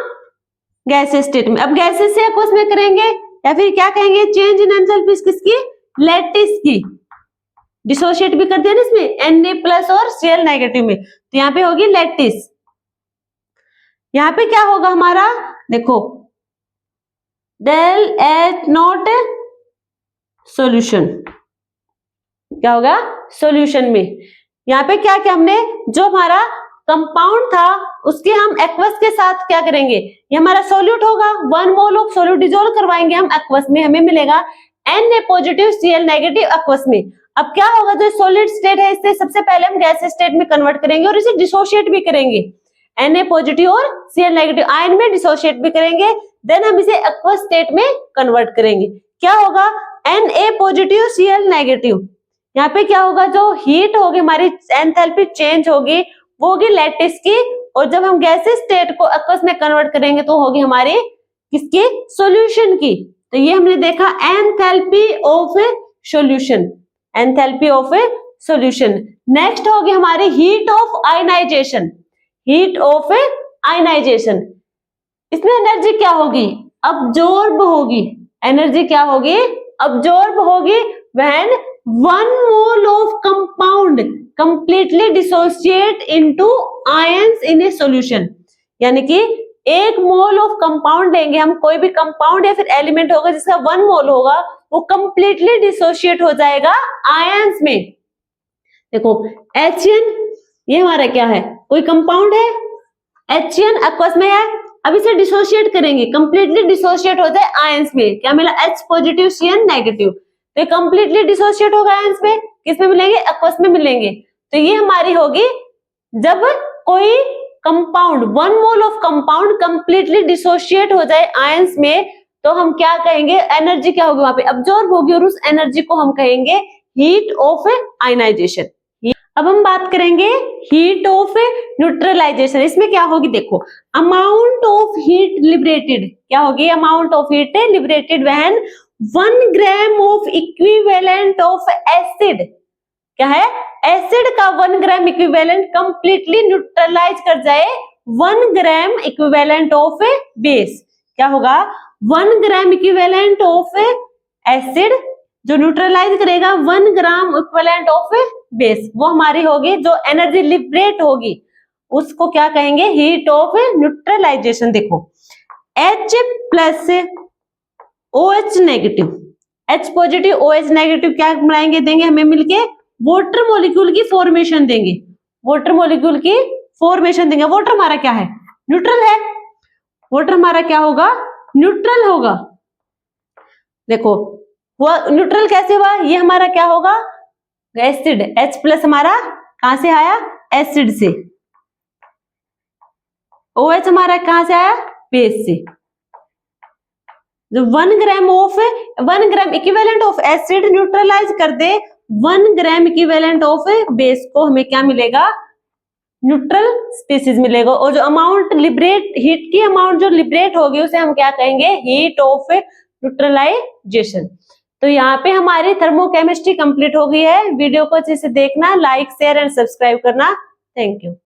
[SPEAKER 1] गैसियस स्टेट में, अब गैसेस से एक्वस में करेंगे, या फिर क्या कहेंगे, चेंज इन एंथैल्पी किसकी, लैटिस की। डिसोशिएट भी कर दिया ना इसमें, Na प्लस और Cl नेगेटिव में, तो यहाँ पे होगी लैटिस। यहाँ पे क्या होगा हमारा, देखो del H नॉट सॉल्यूशन, क्या होगा सॉल्यूशन में। यहाँ पे क्या क्या हमने, जो हमारा कंपाउंड था उसके हम एक्वस के साथ क्या करेंगे, ये हमारा सोल्यूट होगा, 1 मोल ऑफ सोल्यूट डिसॉल्व करवाएंगे हम एक्वस में, हमें मिलेगा Na positive Cl negative aqueous में। अब क्या होगा, जो सॉलिड स्टेट है इससे सबसे पहले हम गैस स्टेट में कन्वर्ट करेंगे और इसे डिसोशिएट भी करेंगे, Na पॉजिटिव और Cl नेगेटिव आयन में डिसोशिएट भी करेंगे, देन हम इसे एक्वस स्टेट में कन्वर्ट करेंगे। क्या होगा, Na पॉजिटिव Cl नेगेटिव, यहाँ पे क्या होगा, जो हीट होगी हमारी एंथैल्पी चेंज होगी वो होगी लैटिस की, और जब हम गैसेस स्टेट को एक्वस में कन्वर्ट करेंगे तो होगी हमारी किसकी, सॉल्यूशन की। तो ये हमने देखा enthalpy of a solution, enthalpy of a solution. Next होगी हमारी heat of ionisation, heat of a ionisation. इसमें एनर्जी क्या होगी, अब्जॉर्ब होगी, एनर्जी क्या होगी, अब्जॉर्ब होगी when 1 mole of compound completely dissociate into ions in a solution, यानी कि 1 मोल ऑफ कंपाउंड लेंगे हम, कोई भी कंपाउंड या फिर एलिमेंट होगा जिसका 1 मोल होगा, वो कंप्लीटली डिसोशिएट हो जाएगा आयंस में। देखो HN ये हमारा क्या है, कोई कंपाउंड है, HN एक्वस में है, अब इसे डिसोशिएट करेंगे, कंप्लीटली डिसोशिएट हो जाए आयंस में, क्या मिला, H पॉजिटिव Cn नेगेटिव, तो कंप्लीटली डिसोशिएट होगा आयंस में, किसमें मिलेंगे, एक्वस में मिलेंगे। तो ये हमारी होगी जब कोई compound 1 mole of compound completely dissociate हो जाए आयंस में, तो हम क्या कहेंगे, एनर्जी क्या होगी वहां पे, अब्जॉर्ब होगी, और उस एनर्जी को हम कहेंगे हीट ऑफ आयनाइजेशन। अब हम बात करेंगे हीट ऑफ न्यूट्रलाइजेशन। इसमें क्या होगी, देखो अमाउंट ऑफ हीट लिबरेटेड, क्या होगी, amount of heat liberated when 1 gram of equivalent of acid, क्या है, एसिड का 1 ग्राम इक्विवेलेंट कंप्लीटली न्यूट्रलाइज कर जाए 1 ग्राम इक्विवेलेंट ऑफ बेस, क्या होगा, 1 ग्राम इक्विवेलेंट ऑफ एसिड जो न्यूट्रलाइज करेगा 1 ग्राम इक्विवेलेंट ऑफ बेस, वो हमारी होगी जो एनर्जी लिबरेट होगी, उसको क्या कहेंगे, हीट ऑफ न्यूट्रलाइजेशन। देखो H plus OH negative, H positive OH negative क्या बनाएंगे, देंगे हमें मिलके वाटर मॉलिक्यूल की फॉर्मेशन देंगे, वाटर मॉलिक्यूल की फॉर्मेशन देंगे। वाटर हमारा क्या है, न्यूट्रल है, वाटर हमारा क्या होगा, न्यूट्रल होगा। देखो वो न्यूट्रल कैसे हुआ, ये हमारा क्या होगा, एसिड H प्लस हमारा कहां से आया? एसिड से। OH हमारा कहां से आया? बेस से। जो 1 gram equivalent of acid neutralise कर दे 1 ग्राम इक्विवेलेंट ऑफ बेस को हमें क्या मिलेगा? न्यूट्रल स्पीसीज मिलेगा। और जो अमाउंट लिबरेट, हीट की अमाउंट जो लिबरेट होगी उसे हम क्या कहेंगे? Heat of neutralisation. तो यहाँ पे हमारी थर्मोकेमिस्ट्री कंप्लीट हो गई है। वीडियो को अच्छे से देखना, लाइक शेयर एंड सब्सक्राइब करना। Thank you.